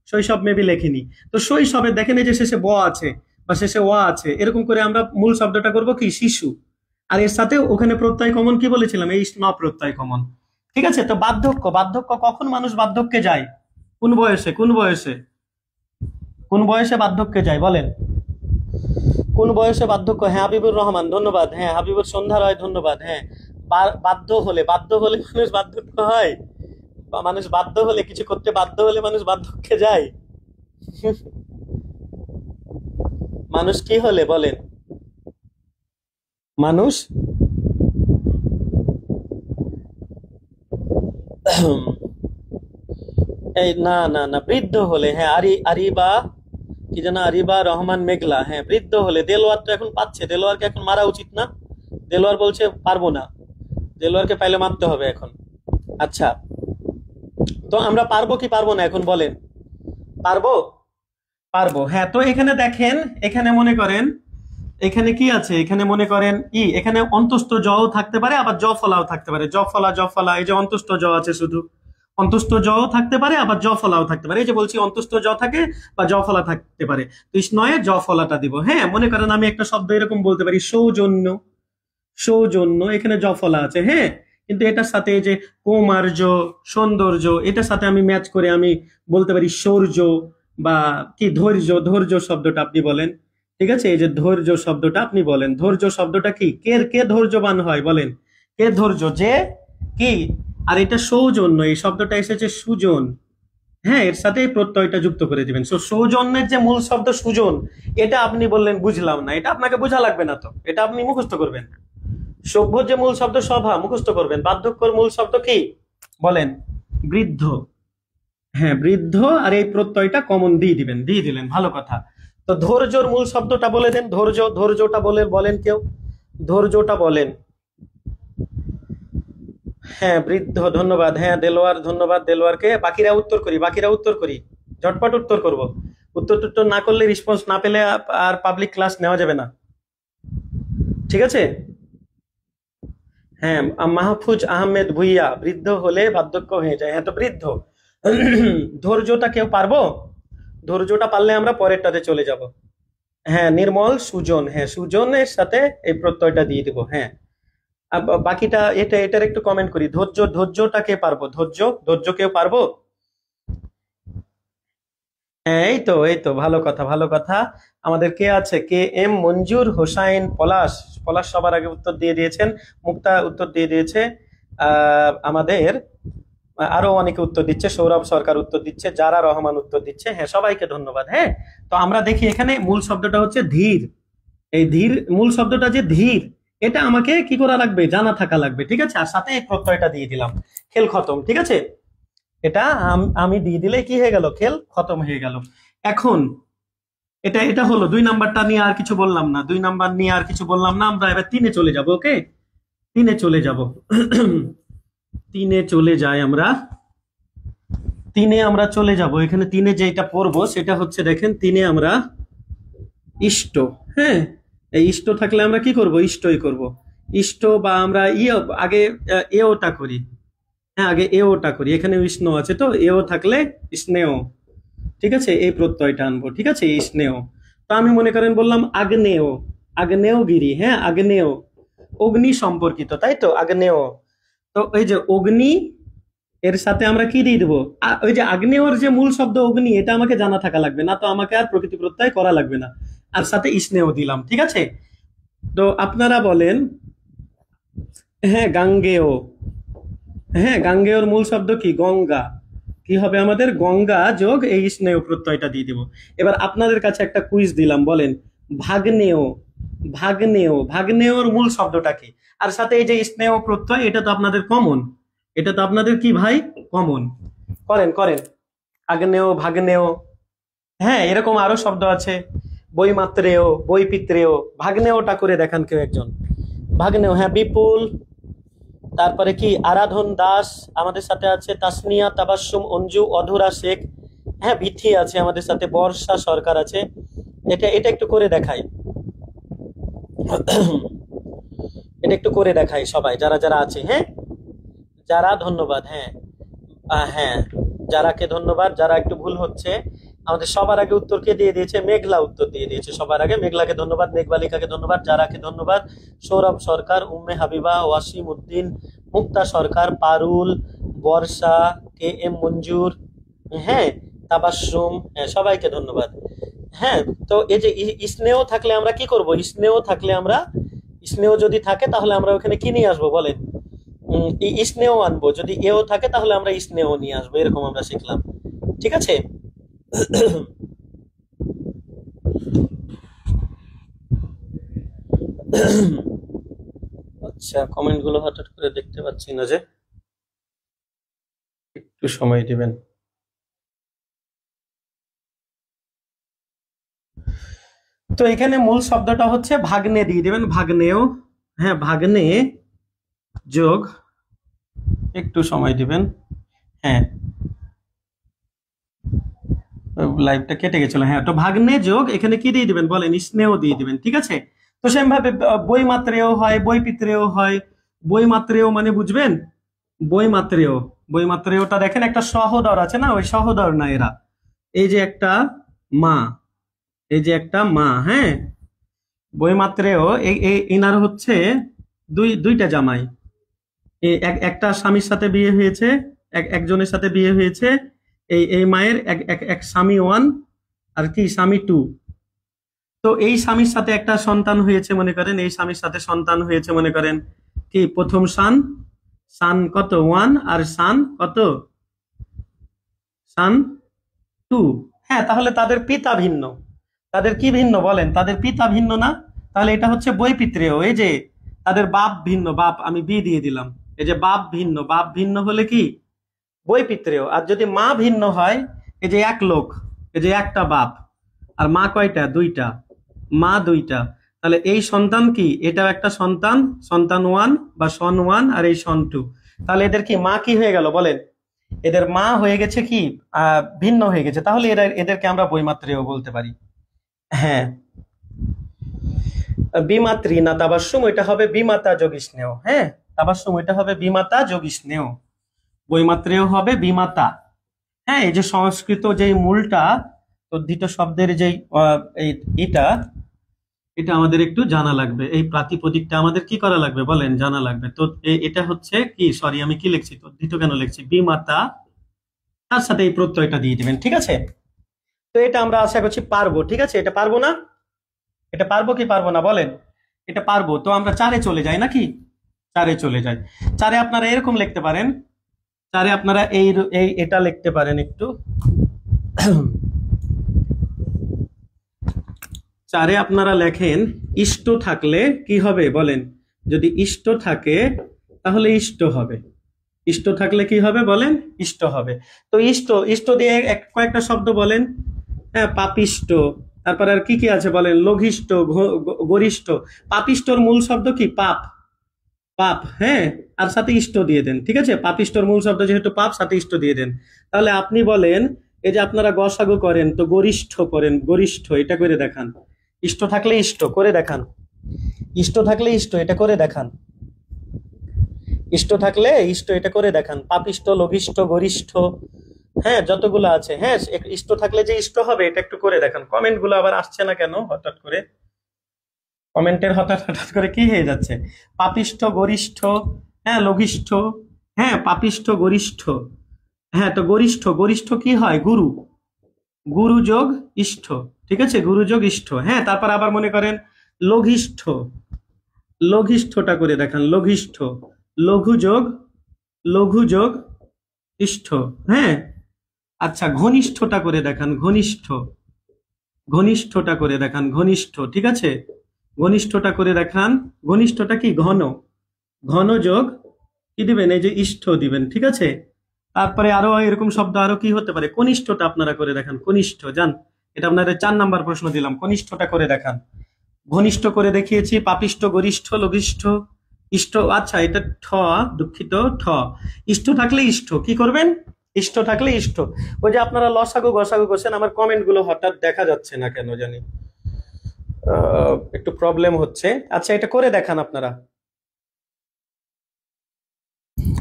শৈশব মেবি লেখিনি। তো শৈশবে দেখেন এই যে শেষে ব আছে বা শেষে ওয়া আছে, এরকম করে আমরা মূল শব্দটা করব কি, শিশু। আর এর সাথে ওখানে প্রত্যয় কমন কি বলেছিলাম? এই ন প্রত্যয় কমন। ঠিক আছে, তো বার্ধক্য, বার্ধক্য কখন মানুষ বার্ধক্যে যায়? কোন বয়সে, কোন বয়সে, কোন বয়সে বার্ধক্যে যায় বলেন? কোন বয়সে বার্ধক্য? হ্যাঁ, হাবিবুর রহমান ধন্যবাদ। হ্যাঁ, হাবিবুর সন্ধ্যা রয় ধন্যবাদ। হ্যাঁ, বাধ্য হলে, বাধ্য হলে মানুষ বার্ধক্য হয়? বা মানুষ বাধ্য হলে, কিছু করতে বাধ্য হলে মানুষ বার্ধক্যে যায়? মানুষ কি হলে বলেন? মানুষ এই না না না, বৃদ্ধ হলে। হ্যাঁ, আরিবা কি যেন, আরিবা রহমান মেঘলা। হ্যাঁ, বৃদ্ধ হলে। দেলোয়ার তো এখন পাচ্ছে, দেলোয়ারকে এখন মারা উচিত না? দেলোয়ার বলছে পারবো না, দেলোয়ারকে পাইলে মারতে হবে এখন। আচ্ছা, তো আমরা পারবো কি পারবো না এখন বলেন? পারবো, পারবো। হ্যাঁ, তো এখানে দেখেন, এখানে মনে করেন, এখানে কি আছে? এখানে মনে করেন এখানে অন্তস্থ জও থাকতে পারে, আবার জ ফলাও থাকতে পারে। জ ফলা, জ ফলা, এই যে অন্তস্থ জ আছে শুধু, অন্তস্থ জও থাকতে পারে, আবার জ ফলাও থাকতে পারে। এই যে বলছি অন্তস্থ জ থাকে বা জ ফলা থাকতে পারে। তো নয়ে জ ফলাটা দিব। হ্যাঁ, মনে করেন আমি একটা শব্দ এরকম বলতে পারি, সৌজন্য। সৌজন্য, এখানে জ ফলা আছে। হ্যাঁ, কিন্তু এটার সাথে এই যে কৌমার্য, সৌন্দর্য, এটার সাথে আমি ম্যাচ করে আমি বলতে পারি শৌর্য, বা কি ধৈর্য। ধৈর্য শব্দটা আপনি বলেন। ঠিক আছে, এই যে ধৈর্য শব্দটা আপনি বলেন। ধৈর্য শব্দটা কি, কে কে ধৈর্যবান হয় বলেন? কে ধৈর্য, যে কি। আর এটা সৌজন্য, এই শব্দটা এসেছে সুজন। হ্যাঁ, এর সাথে এই প্রত্যয়টা যুক্ত করে দিবেন। সৌজন্যের যে মূল শব্দ সুজন, এটা আপনি বললেন বুঝলাম না, এটা আপনাকে বোঝা লাগবে না, তো এটা আপনি মুখস্থ করবেন। সভ্যর যে মূল শব্দ সভা, মুখস্থ করবেন। বার্ধক্যর মূল শব্দ কি বলেন? বৃদ্ধ। হ্যাঁ, বৃদ্ধ, আর এই প্রত্যয়টা কমন দিয়ে দিবেন। দিয়ে দিলেন, ভালো কথা। তো ধৈর্যর মূল শব্দটা বলে দেন। ধৈর্য, ধৈর্যটা বলে বলেন কেউ? ধৈর্যটা বলেন। হ্যাঁ বৃদ্ধ, ধন্যবাদ। হ্যাঁ দেলোয়ার, ধন্যবাদ দেলোয়ারকে। বাকিরা উত্তর করি, ঝটপট উত্তর করব। উত্তর টুত্তর না করলে, রেসপন্স না পেলে আর পাবলিক ক্লাস নেওয়া যাবে না, ঠিক আছে? হ্যাঁ, মাহফুজ আহমেদ ভুইয়া, বৃদ্ধ হলে বার্ধক্য হয়ে যায়। হ্যাঁ তো বৃদ্ধ। ধৈর্যটা কেউ পারবো? ধৈর্যটা পারলে আমরা পরেরটাতে চলে যাব। হ্যাঁ নির্মল, সুজন। হ্যাঁ সুজনের সাথে এই প্রত্যয়টা দিয়ে দিব। হ্যাঁ বাকিটা এটার একটু কমেন্ট করি। ধৈর্যটা কে পারবো? ধৈর্য কেউ পারবো? হ্যাঁ এই তো ভালো কথা, ভালো কথা। আমাদের কে আছে? কে এম মঞ্জুর হোসাইন পলাশ। পলাশ সবার আগে উত্তর দিয়ে দিয়েছেন। মুক্তা উত্তর দিয়ে দিয়েছে। আমাদের আরো অনেকে উত্তর দিচ্ছে। সৌরভ সরকার উত্তর দিচ্ছে, জারা রহমান উত্তর দিচ্ছে। হ্যাঁ সবাইকে ধন্যবাদ। হ্যাঁ তো আমরা দেখি এখানে মূল শব্দটা হচ্ছে ধীর। এই ধীর, মূল শব্দটা যে ধীর, এটা আমাকে কি করা লাগবে? জানা থাকা লাগবে, ঠিক আছে? আর সাথে এই প্রত্যয়টা দিয়ে দিলাম, খেল খতম, ঠিক আছে? এটা আমি দিয়ে দিলে কি হয়ে গেল? খেল খতম হয়ে গেল। এখন এটা এটা হলো 2 নাম্বারটা নিয়ে আর কিছু বললাম না, 2 নাম্বার নিয়ে আর কিছু বললাম না। আমরা এবার 3-এ চলে যাব। ওকে, 3-এ চলে যাব। 3-এ চলে যাই আমরা। 3-এ আমরা চলে যাব। এখানে 3-এ যেটা পড়বো সেটা হচ্ছে, দেখেন 3-এ আমরা ইষ্ট। হ্যাঁ এই ইষ্ট থাকলে আমরা কি করব? ইষ্টই করব। ইষ্ট বা আমরা আগে এওটা করি। হ্যাঁ আগে এওটা করি। এখানে উষ্ণ আছে তো, এও থাকলে স্নেহ, ঠিক আছে? এই প্রত্যয়টা আনবো, ঠিক আছে? এই স্নেহ। তো আমি মনে করেন বললাম আগ্নেয়, আগ্নেয়গিরি। হ্যাঁ আগ্নেয়, অগ্নি সম্পর্কিত, তাই তো? আগ্নেয়। তো এই যে অগ্নি, এর সাথে আমরা কি দিয়ে দেবো? ওই যে আগ্নেয়র যে মূল শব্দ অগ্নি, এটা আমাকে জানা থাকা লাগবে না, তো আমাকে আর প্রকৃতি প্রত্যয় করা লাগবে না। আর সাথে স্নেহ দিলাম, ঠিক আছে? তো আপনারা বলেন। হ্যাঁ গাঙ্গেয়। হ্যাঁ গাঙ্গেয়র মূল শব্দ কি? গঙ্গা। কি হবে আমাদের? গঙ্গা যোগ এই স্নেহ প্রত্যয়টা দিয়ে দিব। এবার আপনাদের কাছে একটা কুইজ দিলাম, বলেন ভাগ্নেয়। ভাগ্নেয়র মূল শব্দটা কি? আর সাথে এই যে স্নেহ প্রত্যয়, এটা তো আপনাদের কমন। এটা তো আপনাদের কি ভাই? কমন। করেন করেন, আগ্নেয়, ভাগ্নেয়। হ্যাঁ এরকম আরো শব্দ আছে, বইমাত্রেয়, বইপিত্রেয়। ভাগ্নেয়টা করে দেখান কেউ একজন। ভাগ্নেয়, হ্যাঁ বিপুল। তারপরে কি আরাধন দাস আমাদের সাথে আছে, তাসনিয়া, তাবাসসুম, অঞ্জু, অধুরা শেখ। হ্যাঁ বিথি আছে আমাদের সাথে, বর্ষা সরকার আছে। এটা এটা একটু করে দেখাই। এটা একটু করে দেখাই সবাই, যারা যারা আছে। হ্যাঁ যারা, ধন্যবাদ। হ্যাঁ হ্যাঁ যারাকে ধন্যবাদ। যারা একটু ভুল হচ্ছে, আমাদের সবার আগে উত্তর কে দিয়ে দিয়েছে? মেঘলা উত্তর দিয়ে দিয়েছে সবার আগে। মেঘলাকে ধন্যবাদ, মেঘবালিকাকে ধন্যবাদ, যারাকে ধন্যবাদ, সৌরভ সরকার, উম্মে হাবিবা, ওয়াসিম উদ্দিন, মুক্তা সরকার, পারুল, বর্ষা, কে এম মঞ্জুর, হ্যাঁ তাবাসসুম, হ্যাঁ সবাইকে ধন্যবাদ। হ্যাঁ তো এই যে স্নেহ থাকলে আমরা কি করব? স্নেহ থাকলে আমরা, স্নেহ যদি থাকে তাহলে আমরা ওখানে কি নিয়ে আসবো বলেন? স্নেহ আনবো। যদি এও থাকে তাহলে আমরা স্নেহ নিয়ে আসবো, এরকম আমরা শিখলাম, ঠিক আছে? আচ্ছা কমেন্ট গুলো হঠাৎ করে দেখতে পাচ্ছি না যে, একটু সময় দিবেন। তো এখানে মূল শব্দটা হচ্ছে ভাগ্নে দিয়ে দিবেন, ভাগ্নেয়। হ্যাঁ ভাগ্নে যোগ, একটু সময় দিবেন। হ্যাঁ লাইভটা কেটে গেছিল। হ্যাঁ তো ভাগ্নে যোগ এখানে কি দিয়ে দিবেন বলেন? স্নেহ দিয়ে দিবেন, ঠিক আছে? তো সেম ভাবে বই মাত্রেও হয়, বই পিত্রেও হয়। বই মাত্রেও মানে বুঝবেন? বই মাত্রেও, বই মাত্রেওটা দেখেন একটা সহোদর আছে না, ওই সহোদর না এরা। এই যে একটা মা, এই যে একটা মা। হ্যাঁ বই মাত্রেও এনার হচ্ছে দুইটা জামাই। একটা স্বামীর সাথে বিয়ে হয়েছে, একজনের সাথে বিয়ে হয়েছে। এই এই মায়ের এক এক এক স্বামী ওয়ান, আর কি স্বামী টু। তো এই স্বামীর সাথে একটা সন্তান হয়েছে মনে করেন, এই স্বামীর সাথে সন্তান হয়েছে মনে করেন কি প্রথম সান, সান কত ওয়ান, আর সান কত, সান টু। হ্যাঁ তাহলে তাদের পিতা ভিন্ন। তাদের কি ভিন্ন বলেন? তাদের পিতা ভিন্ন না? তাহলে এটা হচ্ছে বৈপিত্রেয়। এই যে তাদের বাপ ভিন্ন, বাপ আমি বি দিয়ে দিলাম। এই যে বাপ ভিন্ন, বাপ ভিন্ন হলে কি বৈপিত্রেয়। আর যদি মা ভিন্ন হয়, এই যে এক লোক, এই যে একটা বাপ, আর মা কয়টা? দুইটা, মা দুইটা। তাহলে এই সন্তান কি, এটাও একটা সন্তান, সন্তান ওয়ান বা সন ওয়ান, আর এই সন টু। তাহলে এদের কি মা কি হয়ে গেল বলেন? এদের মা হয়ে গেছে কি ভিন্ন হয়ে গেছে। তাহলে এদেরকে আমরা বৈমাত্রেয় বলতে পারি। হ্যাঁ, বিমাত্রী না তাবাস্সুম, এটা হবে বিমাতা যোগী স্নেহ। হ্যাঁ, তাবাস্সুম এটা হবে বিমাতা যোগী স্নেহ, বৈমাত্রেয় হবে বিমাতা। হ্যাঁ, এই যে সংস্কৃত যে মূলটা তদ্ধিত শব্দের যেই এটা এটা আমাদের একটু জানা লাগবে। এই প্রাতিপদিকটা আমাদের কি করা লাগবে বলেন? জানা লাগবে। তো এটা হচ্ছে কি, সরি আমি কি লিখছি, তদ্ধিত কেন লিখছি, বিমাতা, তার সাথে এই প্রত্যয়টা দিয়ে দিবেন, ঠিক আছে? তো এটা আমরা আশা করছি পারবো, ঠিক আছে? এটা পারবো না? এটা পারবো কি পারবো না বলেন? এটা পারবো। তো আমরা চারে চলে যাই নাকি? চারে চলে যাই। চারে আপনারা এরকম লিখতে পারেন, চারে আপনারা এটা লিখতে পারেন একটু। চারে আপনারা লেখেন ইষ্ট থাকলে কি হবে বলেন? যদি ইষ্ট থাকে তাহলে ইষ্ট হবে। ইষ্ট থাকলে কি হবে বলেন? ইষ্ট হবে। তো ইষ্ট, ইষ্ট দিয়ে কয়েকটা শব্দ বলেন। হ্যাঁ, পাপিষ্ট, তারপর আর কি কি আছে বলেন? লঘিষ্ঠ, গরিষ্ঠ। পাপিষ্টর মূল শব্দ কি? পাপ, পাপ। হ্যাঁ, আর সাথে ইষ্ট দিয়ে দেন, ঠিক আছে? পাপিষ্টর মূল শব্দ যেহেতু পাপ, সাথে ইষ্ট দিয়ে দেন। তাহলে আপনি বলেন, এই যে আপনারা গসাগু করেন, তো গরিষ্ঠ করেন, গরিষ্ঠ এটা করে দেখান। ইষ্ট থাকলে ইষ্ট করে দেখান, ইষ্ট থাকলে ইষ্ট এটা করে দেখান, ইষ্ট থাকলে ইষ্ট এটা করে দেখান। পাপিষ্ট, লঘিষ্ঠ, গরিষ্ঠ, হ্যাঁ যতগুলো আছে। হ্যাঁ, ইষ্ট থাকলে যে ইষ্ট হবে এটা একটু করে দেখান। কমেন্ট গুলো আবার আসছে না কেন হঠাৎ করে? কমেন্টের হঠাৎ হঠাৎ করে কি হয়ে যাচ্ছে? পাপিষ্ঠ, গরিষ্ঠ, হ্যাঁ লঘিষ্ঠ, হ্যাঁ পাপিষ্ঠ, গরিষ্ঠ। হ্যাঁ, তো গরিষ্ঠ, গরিষ্ঠ কি হয়? গুরু, গুরু যোগ ইষ্ঠ, ঠিক আছে? গুরু যোগ ইষ্ঠ। হ্যাঁ, তারপর আবার মনে করেন লঘিষ্ঠ, লঘিষ্ঠটা করে দেখান, লঘিষ্ঠ, লঘু যোগ, লঘু যোগ ইষ্ঠ। হ্যাঁ, আচ্ছা ঘনিষ্ঠটা করে দেখান, ঘনিষ্ঠ, ঘনিষ্ঠটা করে দেখান, ঘনিষ্ঠ, ঠিক আছে? ঘনিষ্ঠটা করে দেখান। ঘনিষ্ঠটা কি? ঘন, ঘন যোগ কি দিবেন? এই যে ইষ্ঠ দিবেন, ঠিক আছে? তারপরে আরো এরকম শব্দ আরো কি হতে পারে? কনিষ্ঠটা আপনারা করে দেখান, কনিষ্ঠ। যান, এটা আপনাদের 4 নাম্বার প্রশ্ন দিলাম, কনিষ্ঠটা করে দেখান। ঘনিষ্ঠ করে দেখিয়েছি, পাপিষ্ঠ, গরিষ্ঠ, লঘিষ্ঠ, ইষ্ট। আচ্ছা এটা ঠ, দুঃখিত, ঠ। ইষ্ট থাকলে ইষ্ট কি করবেন? ইষ্ট থাকলে ইষ্ট। ওই যে আপনারা লসাগু গসাগু করছেন, আমার কমেন্ট গুলো হঠাৎ দেখা যাচ্ছে না কেন জানি, একটু প্রবলেম হচ্ছে। আচ্ছা এটা করে দেখান, আপনারা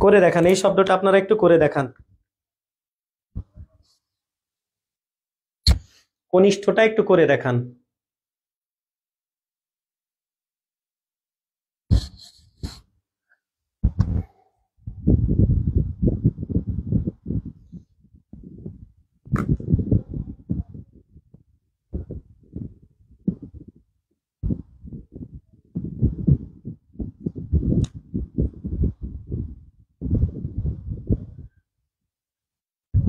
করে দেখান, এই শব্দটা আপনারা একটু করে দেখান। কনিষ্ঠটা একটু করে দেখান।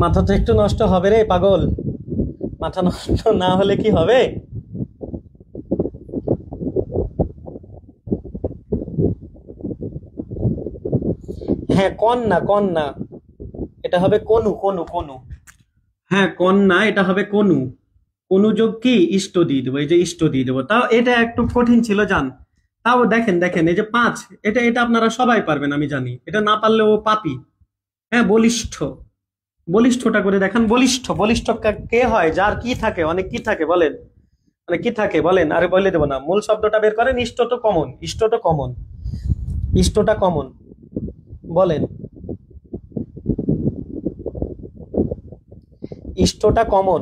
মাথা তো একটু নষ্ট হবে রে পাগল, মাথা নষ্ট না হলে কি হবে? হ্যাঁ, কন্যা, কন্যা এটা হবে কনু, কনু, কনু। হ্যাঁ, কন্যা এটা হবে কনু। কনু যোগ কি? ইষ্ট দিয়ে দেবো, এই যে ইষ্ট দিয়ে দেবো। তাও এটা একটু কঠিন ছিল জান। তাও দেখেন, দেখেন এই যে 5, এটা এটা আপনারা সবাই পারবেন আমি জানি, এটা না পারলেও পাপি। হ্যাঁ, বলিষ্ঠ, বলিষ্ঠটা করে দেখান। বলিষ্ঠ, বলিষ্ঠ কে হয়? যার কি থাকে, অনেক কি থাকে বলেন? মানে কি থাকে বলেন? আরে বলে দেবো না, মূল শব্দটা বের করেন। ইষ্ট তো কমন, ইষ্ট তো কমন, ইষ্টটা কমন বলেন, ইষ্টটা কমন,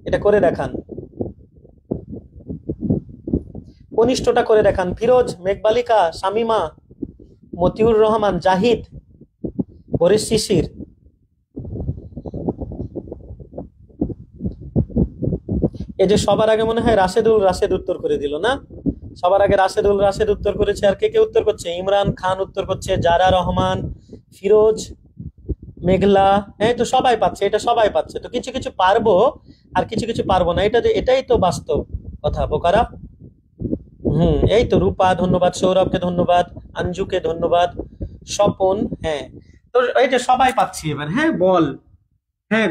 এটা করে দেখান। কনিষ্ঠটা করে দেখান। ফিরোজ, মেঘবালিকা, শামিমা, মতিউর রহমান, জাহিদ, বরিশ শিশির। এই যে সবার আগে মনে হয় রাশেদুল রাশেদ উত্তর করে দিল না? সবার আগে রাশেদুল রাশেদ উত্তর করেছে। আর কে কে উত্তর করছে? ইমরান খান উত্তর করছে, জারা রহমান, ফিরোজ, মেঘলা। হ্যাঁ, তো সবাই পাচ্ছে, এটা সবাই পাচ্ছে। তো কিছু কিছু পারবো আর কিছু কিছু পারবো না, এটা এটাই তো বাস্তব কথা বোকারা। এই তো রূপা ধন্যবাদ, সৌরভকে ধন্যবাদ, আঞ্জুকে ধন্যবাদ, স্বপন। হ্যাঁ, তো এই যে সবাই পাচ্ছি এবার। হ্যাঁ বল। হ্যাঁ,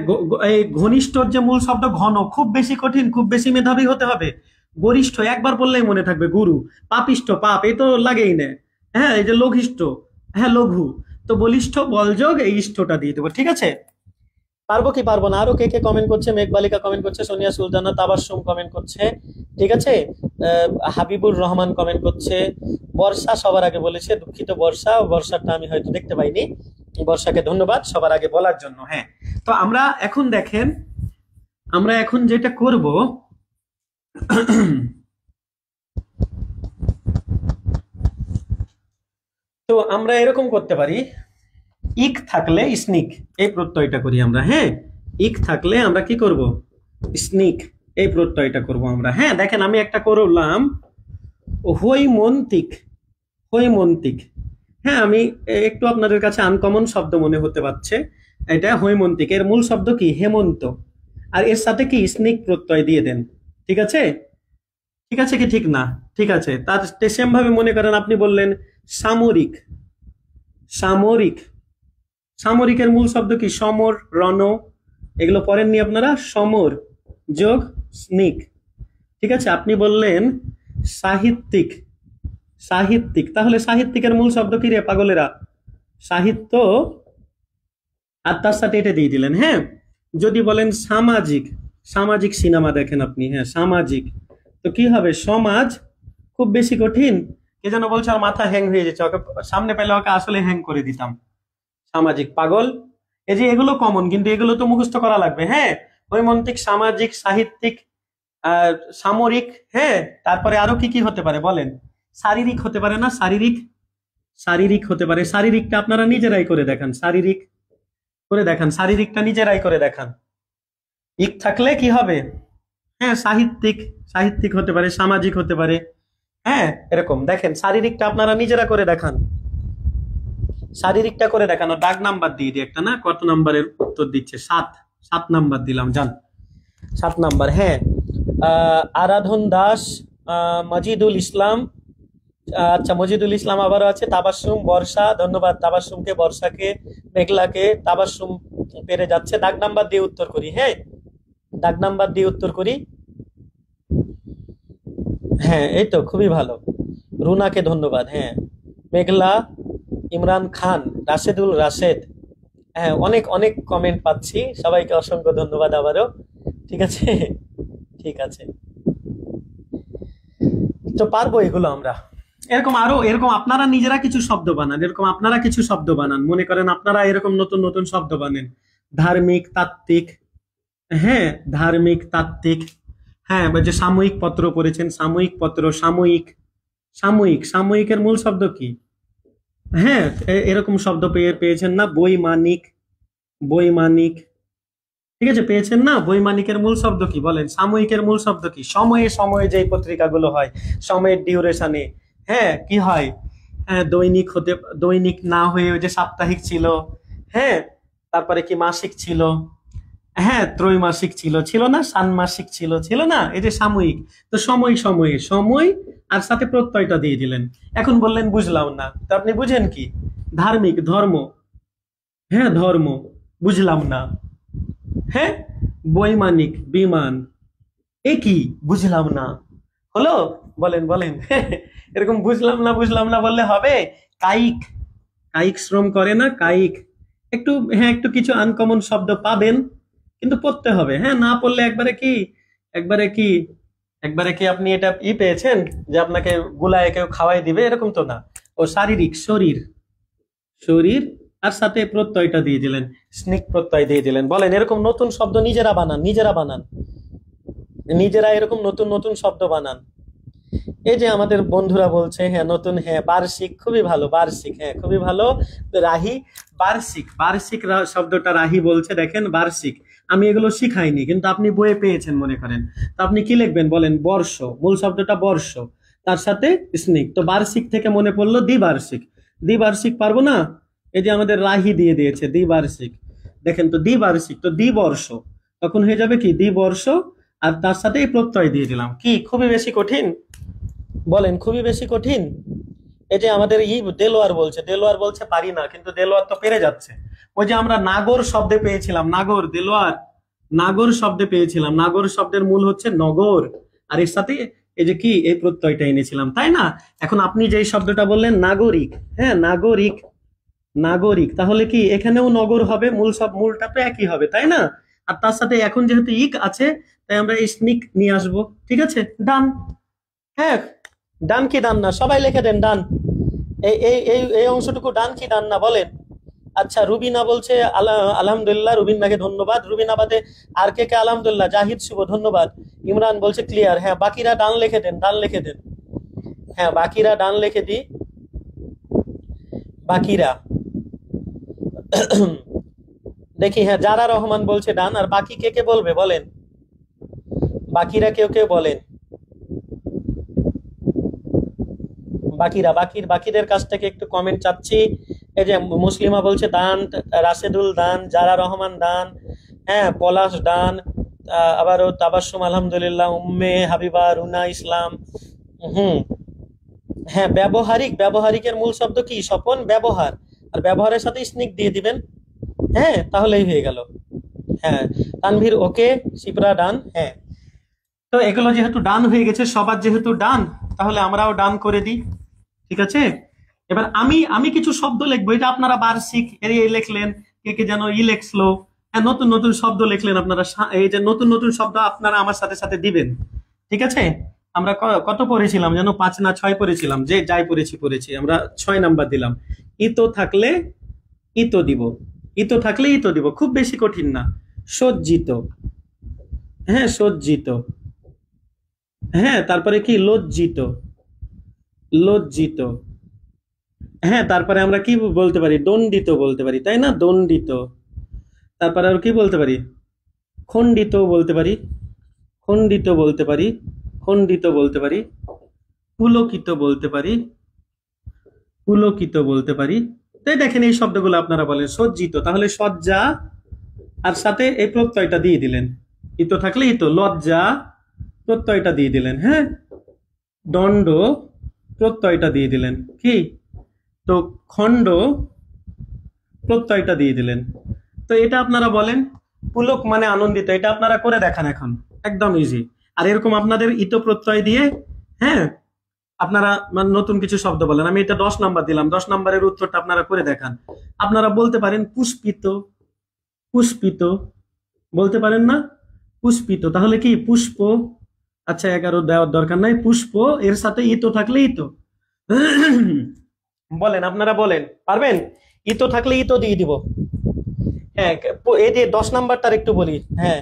এই ঘনিষ্ঠর যে মূল শব্দ ঘন, খুব বেশি কঠিন, খুব বেশি মেধাবী হতে হবে, গরিষ্ঠ একবার বললেই মনে থাকবে, গুরু। পাপিষ্ঠ, পাপ, এই তো লাগেই না। হ্যাঁ, এই যে লঘিষ্ঠ, হ্যাঁ লঘু। তো বলিষ্ঠ, বলযোগ, এই ইষ্টটা দিয়ে দেবো, ঠিক আছে? পারবো কি পারবো না? আরো কে কে কমেন্ট করছে? মেঘবালিকা কমেন্ট করছে, সোনিয়া সুলতানা, তাবাসসুম কমেন্ট করছে, ঠিক আছে। হাবিবুর রহমান কমেন্ট করছে। বর্ষা সবার আগে বলেছে, দুঃখিত বর্ষা, বর্ষাটা আমি হয়তো দেখতে পাইনি। বর্ষাকে ধন্যবাদ সবার আগে বলার জন্য। হ্যাঁ, তো আমরা এখন দেখেন, আমরা এখন যেটা করব, তো আমরা এরকম করতে পারি, ইক থাকলে স্নিক, এই প্রত্যয়টা করি আমরা। হ্যাঁ, ইক থাকলে আমরা কি করব? স্নিক, এই প্রত্যয়টা করব আমরা। হ্যাঁ, দেখেন আমি একটা করলাম, হৈমন্তিক। হৈমন্তিক, হ্যাঁ, আমি একটু আপনাদের কাছে আনকমন শব্দ মনে হতে পারছে, এটা হৈমন্তিক। এর মূল শব্দ কি? হেমন্ত। আর এর সাথে কি স্নিক প্রত্যয় দিয়ে দেন, ঠিক আছে? ঠিক আছে কি ঠিক না? ঠিক আছে। তার সেম ভাবে মনে করেন আপনি বললেন সামরিক। সামরিক, সামরিকের মূল শব্দ কি? সমর, রণ, এগুলো পড়েননি আপনারা? সমর যোগ স্নিক, ঠিক আছে। আপনি বললেন সাহিত্যিক। সাহিত্যিক, তাহলে সাহিত্যিকের মূল শব্দ কি রে পাগলেরা? সাহিত্য, আর তার সাথে এটা দিয়ে দিলেন। হ্যাঁ, যদি বলেন সামাজিক, সামাজিক সিনেমা দেখেন আপনি, হ্যাঁ সামাজিক, তো কি হবে? সমাজ। খুব বেশি কঠিন? কে যেন বলছে আর মাথা হ্যাং হয়ে যাচ্ছে, ওকে সামনে পেলে ওকে আসলে হ্যাং করে দিতাম। সামাজিক, পাগল। এই যে এগুলো কমন, কিন্তু এগুলো তো মুখস্থ করা লাগবে। হ্যাঁ, হৈমন্তিক, সামাজিক, সাহিত্যিক, আর সামরিক। হ্যাঁ, তারপরে আরো কি কি হতে পারে বলেন? শারীরিক হতে পারে না? শারীরিক, শারীরিক হতে পারে। শারীরিকটা আপনারা নিজেরাই করে দেখান, শারীরিক করে দেখান, শারীরিকটা নিজেরাই করে দেখান। ইক থাকলে কি হবে? হ্যাঁ, সাহিত্যিক, সাহিত্যিক হতে পারে, সামাজিক হতে পারে। হ্যাঁ, এরকম দেখেন, শারীরিকটা আপনারা নিজেরা করে দেখান, শারীরিকটা করে দেখানো। দাগ নাম্বার দিয়ে দিই একটা, না কত নাম্বারের উত্তর দিচ্ছে? 7, 7 নাম্বার দিলাম, যান 7 নাম্বার। হ্যাঁ, আরাধন দাস, মজিদুল ইসলাম, আচ্ছা মজিদুল ইসলাম আবারও আছে। তাবাসসুম, বর্ষা, ধন্যবাদ তাবাসসুমকে, বর্ষাকে, মেঘলাকে। তাবাসসুম পেরে যাচ্ছে। দাগ নাম্বার দিয়ে উত্তর করি। হ্যাঁ, দাগ নাম্বার দিয়ে উত্তর করি। হ্যাঁ, এই তো খুবই ভালো। রুনাকে ধন্যবাদ। হ্যাঁ, মেঘলা, ইমরান খান, রাশেদুল রাশেদ। হ্যাঁ, অনেক অনেক কমেন্ট পাচ্ছি, সবাইকে অসংখ্য ধন্যবাদ আবারও, ঠিক আছে। ঠিক আছে, তো পারবো এগুলো আমরা। এরকম আরো, এরকম আপনারা নিজেরা কিছু শব্দ বানান, এরকম আপনারা কিছু শব্দ বানান, মনে করেন আপনারা এরকম নতুন নতুন শব্দ বানান। ধার্মিক, তাত্ত্বিক। হ্যাঁ, ধার্মিক, তাত্ত্বিক। হ্যাঁ, যে সাময়িক পত্র পড়েছেন, সাময়িক পত্র, সাময়িক। সাময়িক, সাময়িকের মূল শব্দ কি? হ্যাঁ, এরকম শব্দ পেয়েছেন না? বৈমানিক, বৈমানিক, ঠিক আছে, পেয়েছেন না? বৈমানিকের মূল শব্দ কি বলেন? সাময়িকের মূল শব্দ কি? সময়ে সময়ে যে পত্রিকাগুলো হয়, সময়ের ডিউরেশনে, হ্যাঁ কি হয়? হ্যাঁ, দৈনিক হতে, দৈনিক না হয়ে ওই যে সাপ্তাহিক ছিল। হ্যাঁ, তারপরে কি মাসিক ছিল? হ্যাঁ, ত্রৈমাসিক ছিল, ছিল না? ষান্মাসিক ছিল, ছিল না? এই যে সাময়িক। তো সময় সময়ে, সময়, আর সাথে প্রত্যয়টা দিয়ে দিলেন। এখন বললেন বুঝলাম না, তো আপনি বুঝেন কি? ধার্মিক, ধর্ম। হ্যাঁ, ধর্ম, বুঝলাম না। হ্যাঁ, বৈমানিক, বিমান। এ কি? বুঝলাম না হলো? বলেন বলেন। এরকম বুঝলাম না, বুঝলাম না বললে হবে? কায়িক, কায়িক শ্রম করে না? কায়িক। একটু, হ্যাঁ একটু কিছু আনকমন শব্দ পাবেন, কিন্তু পড়তে হবে। হ্যাঁ, না পড়লে একবারে কি, একবারে কি, একবারে কি আপনি এটা পেয়েছেন যে আপনাকে গুলায় কেউ খাওয়াই দিবে, এরকম তো না। ও শারীরিক, শরীর, শরীর, আর সাথে প্রত্যয়টা দিয়ে দিলেন, স্নিক প্রত্যয় দিয়ে দিলেন। বলেন এরকম নতুন শব্দ নিজেরা বানান, নিজেরা বানান, নিজেরা এরকম নতুন নতুন শব্দ বানান। এই যে আমাদের বন্ধুরা বলছে হ্যাঁ নতুন, হ্যাঁ বার্ষিক, খুবই ভালো, বার্ষিক, হ্যাঁ খুবই ভালো। রাহি, বার্ষিক, বার্ষিক শব্দটা রাহি বলছে, দেখেন বার্ষিক। আমি এগুলো শিখাইনি, কিন্তু আপনি বইয়ে পেয়েছেন মনে করেন। তো আপনি কি লিখবেন বলেন? বর্ষ, মূল শব্দটা বর্ষ, তার সাথে স্নিক। তো বার্ষিক থেকে মনে পড়লো দ্বিবার্ষিক। দ্বিবার্ষিক পারবো না? এই যে আমাদের রাহি দিয়ে দিয়েছে দ্বিবার্ষিক, দেখেন তো দ্বিবার্ষিক, তো দ্বিবর্ষ, তখন হয়ে যাবে কি দ্বিবর্ষ, আর তার সাথে এই প্রত্যয় দিয়ে দিলাম। কি খুবই বেশি কঠিন? বলেন খুবই বেশি কঠিন? এই যে আমাদের দেলোয়ার বলছে, দেলোয়ার বলছে পারি না, কিন্তু দেলোয়ার তো পেরে যাচ্ছে। ওই যে আমরা নাগর শব্দে পেয়েছিলাম, নাগর, দেলোয়ার নাগর শব্দে পেয়েছিলাম। নাগর শব্দের মূল হচ্ছে নগর, আর এর সাথে এই যে কি এই প্রত্যয়টা এনেছিলাম, তাই না? এখন আপনি যে শব্দটা বললেন নাগরিক, হ্যাঁ নাগরিক, নাগরিক, তাহলে কি এখানেও নগর হবে, মূলটা তো একই হবে, তাই না? আর তার সাথে এখন যেহেতু ইক আছে, তাই আমরা এই স্নিক নিয়ে আসবো। ঠিক আছে, ডান। হ্যাঁ, ডান কি ডান না সবাই লিখে দেন, ডান। এই অংশটুকু ডান কি ডান না বলেন। আচ্ছা, রুবিনা বলছে আলহামদুলিল্লাহ, রুবিনাকে ধন্যবাদ। রুবিনা বাদে আর কে কে আলহামদুলিল্লাহ? জাহিদ, শুভ, ধন্যবাদ। ইমরান বলছে ক্লিয়ার। হ্যাঁ, বাকিরা ডান লিখে দেন, ডান লিখে দেন। হ্যাঁ, বাকিরা ডান লিখে দি, বাকিরা। দেখি, হ্যাঁ জারা রহমান বলছে ডান। আর বাকি কে কে বলবে বলেন, বাকিরা কেউ কেউ বলেন। বাকিদের কাছ থেকে একটু কমেন্ট চাচ্ছি। এই যে মুসলিমা বলছে দান, রাশেদুল দান, জারা রহমান দান, হ্যাঁ পলাশ দান, আবারও তাবাসসুম আলহামদুলিল্লাহ, উম্মে হাবিবা, রুনা ইসলাম। হুম, হ্যাঁ ব্যবহারিকের মূল শব্দ কি স্বপন? ব্যবহার। আর ব্যবহারের সাথে স্নিক দিয়ে দিবেন। হ্যাঁ, তাহলেই হয়ে গেল। হ্যাঁ, তানভীর ওকে, শিপ্রা ডান। হ্যাঁ, তো এগুলো যেহেতু ডান হয়ে গেছে, সবার যেহেতু ডান, তাহলে আমরাও ডান করে দিই। ঠিক আছে, এবার আমি আমি কিছু শব্দ লিখবো। এটা আপনারা বার্ষিক এই লিখলেন, কে কে যেন ই লিখলো, হ্যাঁ নতুন নতুন শব্দ লিখলেন আপনারা। এই যে নতুন নতুন শব্দ আপনারা আমার সাথে সাথে দিবেন। ঠিক আছে, আমরা কত পড়েছিলাম যেন, 5 না 6 পড়েছিলাম। যে যাই পড়েছি আমরা 6 নাম্বার দিলাম। ইতো থাকলে ইতো দিব, ইতো থাকলে ইতো দিব, খুব বেশি কঠিন না। সজ্জিত, হ্যাঁ সজ্জিত। হ্যাঁ, তারপরে কি লজ্জিত, লজ্জিত। হ্যাঁ, তারপরে আমরা কি বলতে পারি? দণ্ডিত বলতে পারি, তাই না? দণ্ডিত। তারপরে আর কি বলতে পারি? খণ্ডিত বলতে পারি, খণ্ডিত বলতে পারি, খণ্ডিত বলতে পারি। পুলকিত বলতে পারি, পুলকিত বলতে পারি। তাই দেখেন এই শব্দগুলো আপনারা বলেন। সজ্জিত, তাহলে সজ্জা, আর সাথে এই প্রত্যয়টা দিয়ে দিলেন। ইতো থাকলে ইতো, লজ্জা প্রত্যয়টা দিয়ে দিলেন। হ্যাঁ, দণ্ড প্রত্যয়টা দিয়ে দিলেন। কি তো খণ্ড প্রত্যয়টা দিয়ে দিলেন। তো এটা আপনারা বলেন। পুলক মানে আনন্দিত, এটা আপনারা করে দেখান এখন, একদম ইজি। আর এরকম আপনাদের ইত প্রত্যয় দিয়ে, হ্যাঁ আপনারা মানে নতুন কিছু শব্দ বলেন। আমি এটা 10 নাম্বার দিলাম, 10 নাম্বারের উত্তরটা আপনারা করে দেখান। আপনারা বলতে পারেন পুষ্পিত, পুষ্পিত বলতে পারেন না? পুষ্পিত, তাহলে কি পুষ্প। আচ্ছা, 11 দেওয়ার দরকার নাই, পুষ্প এর সাথে ইতো থাকলে ইতো। বলেন, আপনারা বলেন, পারবেন? ইতো থাকলে ইতো দিয়ে দিব। হ্যাঁ, এই যে 10 নাম্বারটার একটু বলি। হ্যাঁ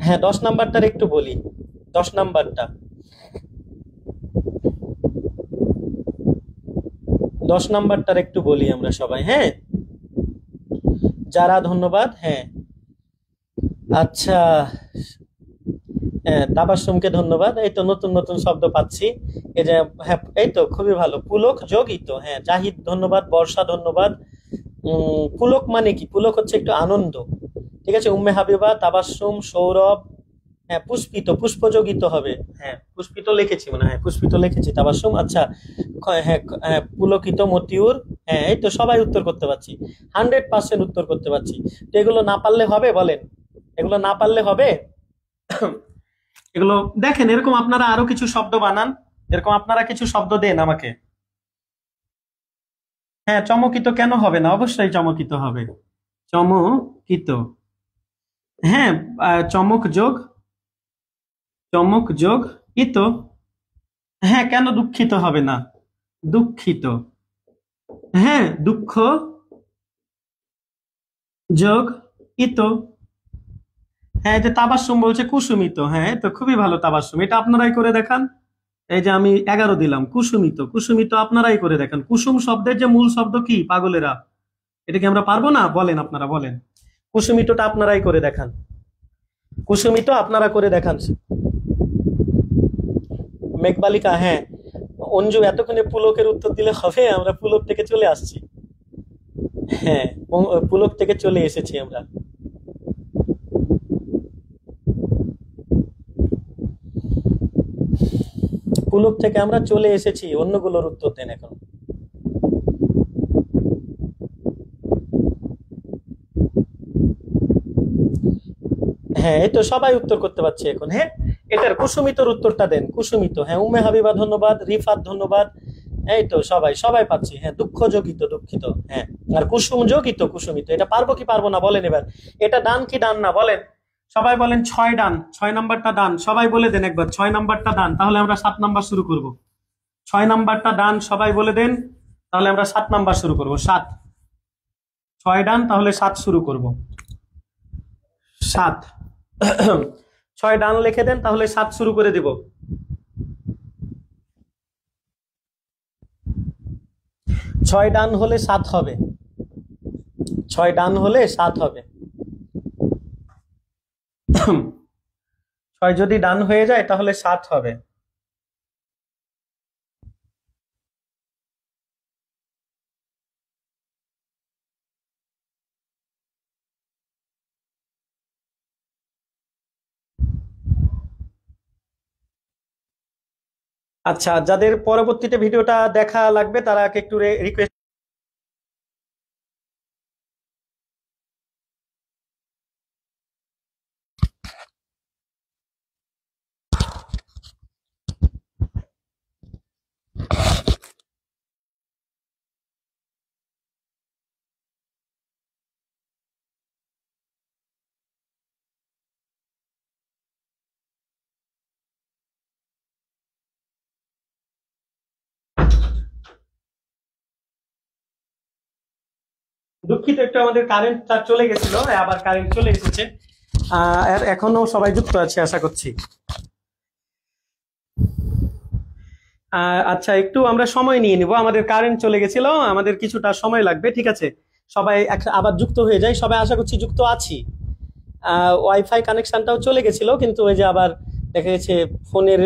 হ্যাঁ, 10 নাম্বারটার একটু বলি, 10 নাম্বারটা, 10 নাম্বারটার একটু বলি আমরা সবাই। হ্যাঁ, যারা ধন্যবাদ। হ্যাঁ, আচ্ছা, হ্যাঁ তাবাসসুমকে ধন্যবাদ। এই তো নতুন নতুন শব্দ পাচ্ছি। এই যে হ্যাঁ, এই তো খুবই ভালো, পুলক যোগ ইতো। হ্যাঁ, জাহিদ ধন্যবাদ, বর্ষা ধন্যবাদ। পুলক মানে কি? পুলক হচ্ছে একটু আনন্দ। ঠিক আছে, উম্মে হাবিবা, তাবাসসুম, সৌরভ। হ্যাঁ, পুষ্পিত, পুষ্পযোগিত হবে। হ্যাঁ, পুষ্পিত লিখেছি মনে হয়, পুষ্পিত লিখেছি। তাবাসসুম, আচ্ছা। হ্যাঁ হ্যাঁ, পুলকিত, মতিউর। হ্যাঁ, এই তো সবাই উত্তর করতে পারছি, 100% উত্তর করতে পারছি। তো এগুলো না পারলে হবে বলেন, এগুলো না পারলে হবে? এগুলো দেখেন, এরকম আপনারা আরো কিছু শব্দ বানান, এরকম আপনারা কিছু শব্দ দেন আমাকে। হ্যাঁ, চমকিত কেন হবে না? অবশ্যই চমকিত হবে, চমকিত। হ্যাঁ, চমক যোগ, চমক যোগ ইতো। হ্যাঁ, কেন দুঃখিত হবে না? দুঃখিত। হ্যাঁ, দুঃখ যোগ ইতো। হ্যাঁ, এই যে তাবাসসুম বলছে কুসুমিত। হ্যাঁ, তো খুবই ভালো তাবাসসুম, এটা আপনারাই করে দেখান। এই যে আমি 11 দিলাম, কুসুমিত, কুসুমিত আপনারাই করে দেখান। কুসুম শব্দের যে মূল শব্দ কি পাগলেরা, এটা কি আমরা পারবো না? বলেন, আপনারা বলেন, কুসুমিতটা আপনারাই করে দেখান, কুসুমিত আপনারা করে দেখান। মেঘবালিকা, হ্যাঁ। অঞ্জু, এতক্ষণে পুলকের উত্তর দিলে হবে? আমরা পুলক থেকে চলে আসছি। হ্যাঁ, পুলক থেকে চলে এসেছি আমরা। পুলক থেকে আমরা চলে এসেছি, অন্যগুলোর উত্তর দেন এখন। হ্যাঁ, এই তো সবাই উত্তর করতে পারছি এখন। হ্যাঁ, এটার কুসুমিতর উত্তরটা দেন। কুসুমিত, হ্যাঁ। উম্মে হাবিবা ধন্যবাদ, রিফাত ধন্যবাদ। এই তো সবাই সবাই পাচ্ছি, হ্যাঁ। দুঃখ যোগিত, দুঃখিত, হ্যাঁ। আর কুসুম যোগিত, কুসুমিত। এটা পারবো কি পারবো না বলেন এবার। এটা ডান কি ডান না বলেন। সবাই বলেন 6 ডান, 6 নাম্বারটা ডান। সবাই বলে দেন একবার 6 নাম্বারটা ডান। তাহলে আমরা 7 নাম্বার শুরু করব। 6 নাম্বারটা ডান, সবাই বলে দেন। তাহলে আমরা 7 নাম্বার শুরু করব। 7, 6 ডান, তাহলে 7 শুরু করব। 7 6 ডান লিখে দেন, তাহলে 7 শুরু করে দিব। 6 ডান হলে 7 হবে। 6 ডান হলে 7 হবে। 6 যদি ডান হয়ে যায় তাহলে 7 হবে। আচ্ছা, যাদের পরবর্তীতে ভিডিওটা দেখা লাগবে তারা একটু রিকোয়েস্ট। দুঃখিত, একটু আমাদের কারেন্টটা চলে গেছিল, আবার কারেন্ট চলে এসেছে। আর এখনো সবাই যুক্ত আছে আশা করছি। আচ্ছা, একটু আমরা সময় নিয়ে নিব। আমাদের কারেন্ট চলে গেছিল, আমাদের কিছুটা সময় লাগবে। ঠিক আছে, সবাই আবার যুক্ত হয়ে যায়। সবাই আশা করছি যুক্ত আছি। ওয়াইফাই কানেকশনটাও চলে গেছিল, কিন্তু ওই যে আবার দেখা গেছে ফোনের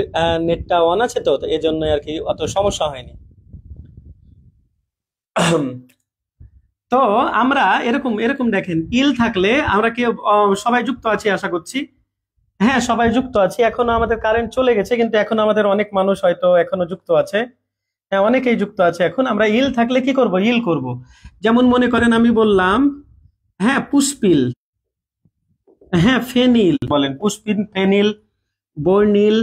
নেটটা অন আছে, তো এই জন্য আর কি অত সমস্যা হয়নি। তো আমরা এরকম এরকম দেখেন, ইল থাকলে আমরা কেউ সবাই যুক্ত আছি আশা করছি। হ্যাঁ, সবাই যুক্ত আছি। এখনো আমাদের কারেন্ট চলে গেছে, কিন্তু এখন আমাদের অনেক মানুষ হয়তো এখনো যুক্ত আছে। হ্যাঁ, অনেকেই যুক্ত আছে। এখন আমরা ইল থাকলে কি করব, ইল করব। যেমন মনে করেন আমি বললাম, হ্যাঁ পুষ্পিল, হ্যাঁ ফেনিল বলেন, পুষ্পিল, ফেনিল, বর্নিল,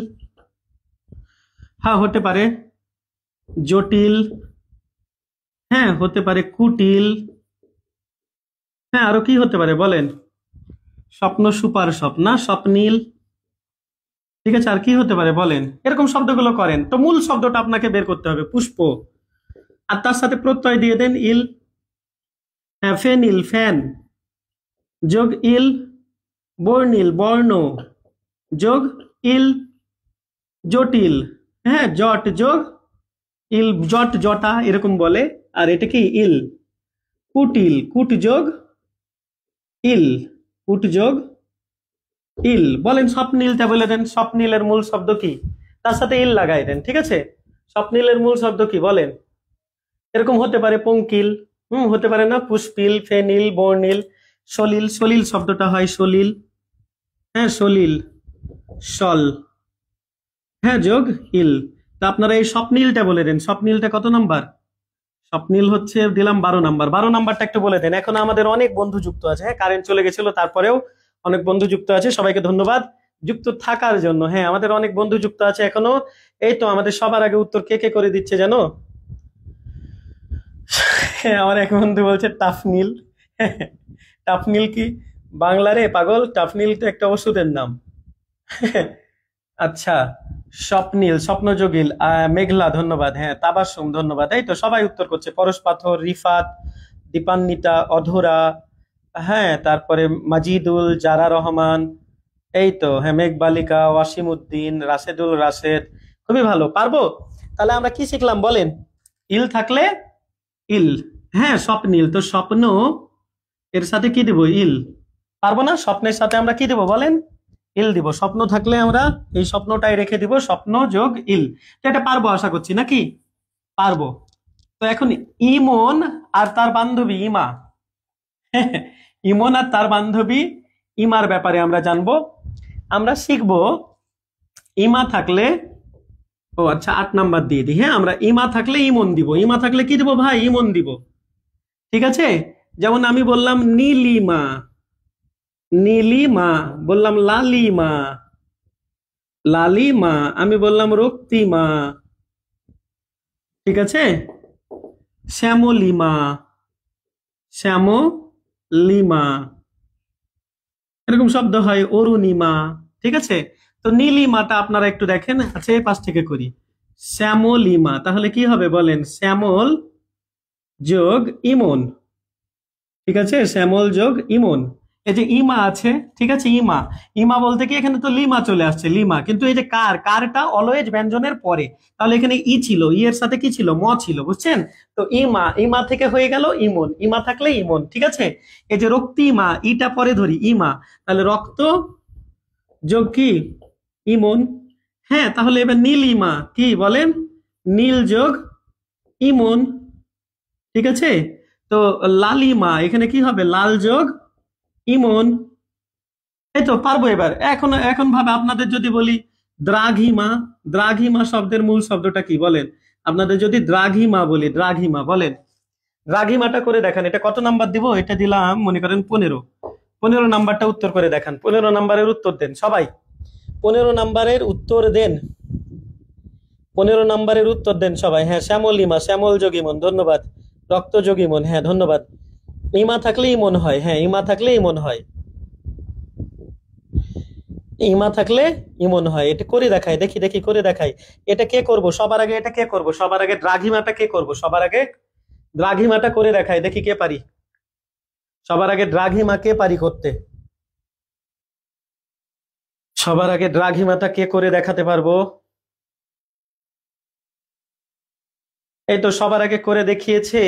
হ্যাঁ হতে পারে জটিল, হ্যাঁ হতে পারে কুটিল, হ্যাঁ আরো কি হতে পারে বলেন। স্বপ্ন, সুপার স্বপ্না, স্বপ্নীল। ঠিক আছে, আর কি হতে পারে বলেন। এরকম শব্দগুলো করেন তো মূল শব্দটা আপনাকে বের করতে হবে, পুষ্প। আর তার সাথে প্রত্যয় দিয়ে দেন ইল। হ্যাঁ, ফেনিল, ফ্যান, যোগ ইল, বর্ণিল, বর্ণ, যোগ ইল, জটিল, হ্যাঁ জট, যোগ ইল, জট, জটা এরকম বলে। আর এটা কি ইল। কুটিল, কুট যোগ ইল, কুট যোগ ইল। বলেন স্বপ্নীলটা বলে দেন। স্বপ্নীলের মূল শব্দ কি, তার সাথে ইল লাগাই দেন। ঠিক আছে, স্বপ্নীলের মূল শব্দ কি বলেন। এরকম হতে পারে পঙ্কিল, হতে পারে না, পুষ্পিল, ফেনিল, বর্ণিল, সলিল। সলিল শব্দটা হয় সলিল, হ্যাঁ সলিল, সল, হ্যাঁ যোগ ইল। তা আপনারা এই স্বপ্নীলটা বলে দেন। স্বপ্নীলটা কত নাম্বার। স্বপ্নীল হচ্ছে দিলাম 12 নাম্বার। 12 নাম্বারটা একটু বলে দেন। এখন আমাদের অনেক বন্ধু যুক্ত আছে, হ্যাঁ কারেন্ট চলে গেছিল তারপরেও অনেক বন্ধু যুক্ত আছে। সবাইকে ধন্যবাদ যুক্ত থাকার জন্য। হ্যাঁ, আমাদের অনেক বন্ধু যুক্ত আছে এখনো। এই তো আমাদের সবার আগে উত্তর কে কে করে দিচ্ছে জানো। হ্যাঁ, আমার এক বন্ধু বলছে টাফনিল। টাফনিল কি বাংলা রে পাগল। টাফনিল তো একটা ওষুধের নাম। আচ্ছা, স্বপ্নীল, স্বপ্নযোগিল, মেঘলা ধন্যবাদ। হ্যাঁ, তাবাসসুম ধন্যবাদ। এই তো সবাই উত্তর করছে। পরশ পাথর, রিফাত, দীপান্বিতা, অধরা, হ্যাঁ তারপরে মাজিদুল, জারা রহমান, এই তো হ্যাঁ মেঘবালিকা, ওয়াসিম উদ্দিন, রাশেদুল রাশেদ। খুবই ভালো, পারবো। তাহলে আমরা কি শিখলাম বলেন। ইল থাকলে ইল, হ্যাঁ স্বপ্নীল, তো স্বপ্ন এর সাথে কি দিব, ইল। পারবো না, স্বপ্নের সাথে আমরা কি দিব বলেন, ইল দিব। স্বপ্ন থাকলে আমরা এই স্বপ্নটাই রেখে দিব, স্বপ্ন যোগ ইল। তো এটা পারবো আশা করছি নাকি, পারবো। তো এখন ইমন আর তার বান্ধবী ইমা, ইমন আর তার বান্ধবী ইমার ব্যাপারে আমরা জানবো। আমরা শিখবো ইমা থাকলে, ও আচ্ছা 8 নাম্বার দিয়ে দিই। হ্যাঁ, আমরা ইমা থাকলে ইমন দিব। ইমা থাকলে কি দিব ভাই, ইমন দিব। ঠিক আছে, যেমন আমি বললাম নীলিমা, নীলিমা, বললাম লালিমা, লালিমা, আমি বললাম রক্তিমা, ঠিক আছে। শ্যামলিমা, শ্যামলিমা, এরকম শব্দ হয়। অরুণিমা, ঠিক আছে। তো নীলিমাটা আপনারা একটু দেখেন, আচ্ছা এই পাশ থেকে করি। শ্যামলিমা, তাহলে কি হবে বলেন? শ্যামল যোগ ইমন, ঠিক আছে। শ্যামল যোগ ইমন। এই যে ইমা আছে, ঠিক আছে, ইমা। ইমা বলতে কি এখানে তো লিমা চলে আসছে, লিমা, কিন্তু এই যে কারটা অলওয়েজ ব্যঞ্জনের পরে, তাহলে এখানে ই ছিল, ই এর সাথে কি ছিল? ম ছিল, বুঝছেন? তো ইমা, ইমা থেকে হয়ে গেল ইমন, ইমা থাকলে ইমন, ঠিক আছে। এই যে রক্তিমা, ইটা পরে ধরি, ইমা, তাহলে রক্ত যোগ কি? ইমন। হ্যাঁ, তাহলে এবার নীলিমা কি বলেন? নীল যোগ ইমন, ঠিক আছে। তো লালিমা, এখানে কি হবে? লাল যোগ ইমন। এই তো পারবো এবার। এখন এখন ভাবে আপনাদের যদি বলি দ্রাঘিমা, দ্রাঘিমা শব্দের মূল শব্দটা কি বলেন? আপনাদের যদি দ্রাঘিমা বলি, দ্রাঘিমা বলেন। দ্রাঘিমাটা করে দেখান। এটা কত নাম্বার দিব? এটা দিলাম মনে করেন 15। 15 নাম্বারটা উত্তর করে দেখান। 15 নাম্বারের উত্তর দেন সবাই। 15 নাম্বারের উত্তর দেন। 15 নাম্বারের উত্তর দেন সবাই। হ্যাঁ, শ্যামলিমা, শ্যামল যোগিমন, ধন্যবাদ। রক্ত যোগিমন, হ্যাঁ ধন্যবাদ। ইমা থাকলে ইমন হয়, হ্যাঁ ইমা থাকলে ইমন হয়, ইমা থাকলে ইমন হয়। এটা করে দেখাই, দেখি দেখি করে দেখাই। এটা কে করব সবার আগে? এটা কে করব সবার আগে? দ্রাঘিমাটা কে করব সবার আগে? দ্রাঘিমাটা করে দেখাই, দেখি কে পারি সবার আগে। দ্রাঘিমা কে পারি করতে? সবার আগে দ্রাঘিমাটা কে করে দেখাতে পারবো? এই তো সবার আগে করে দেখিয়েছে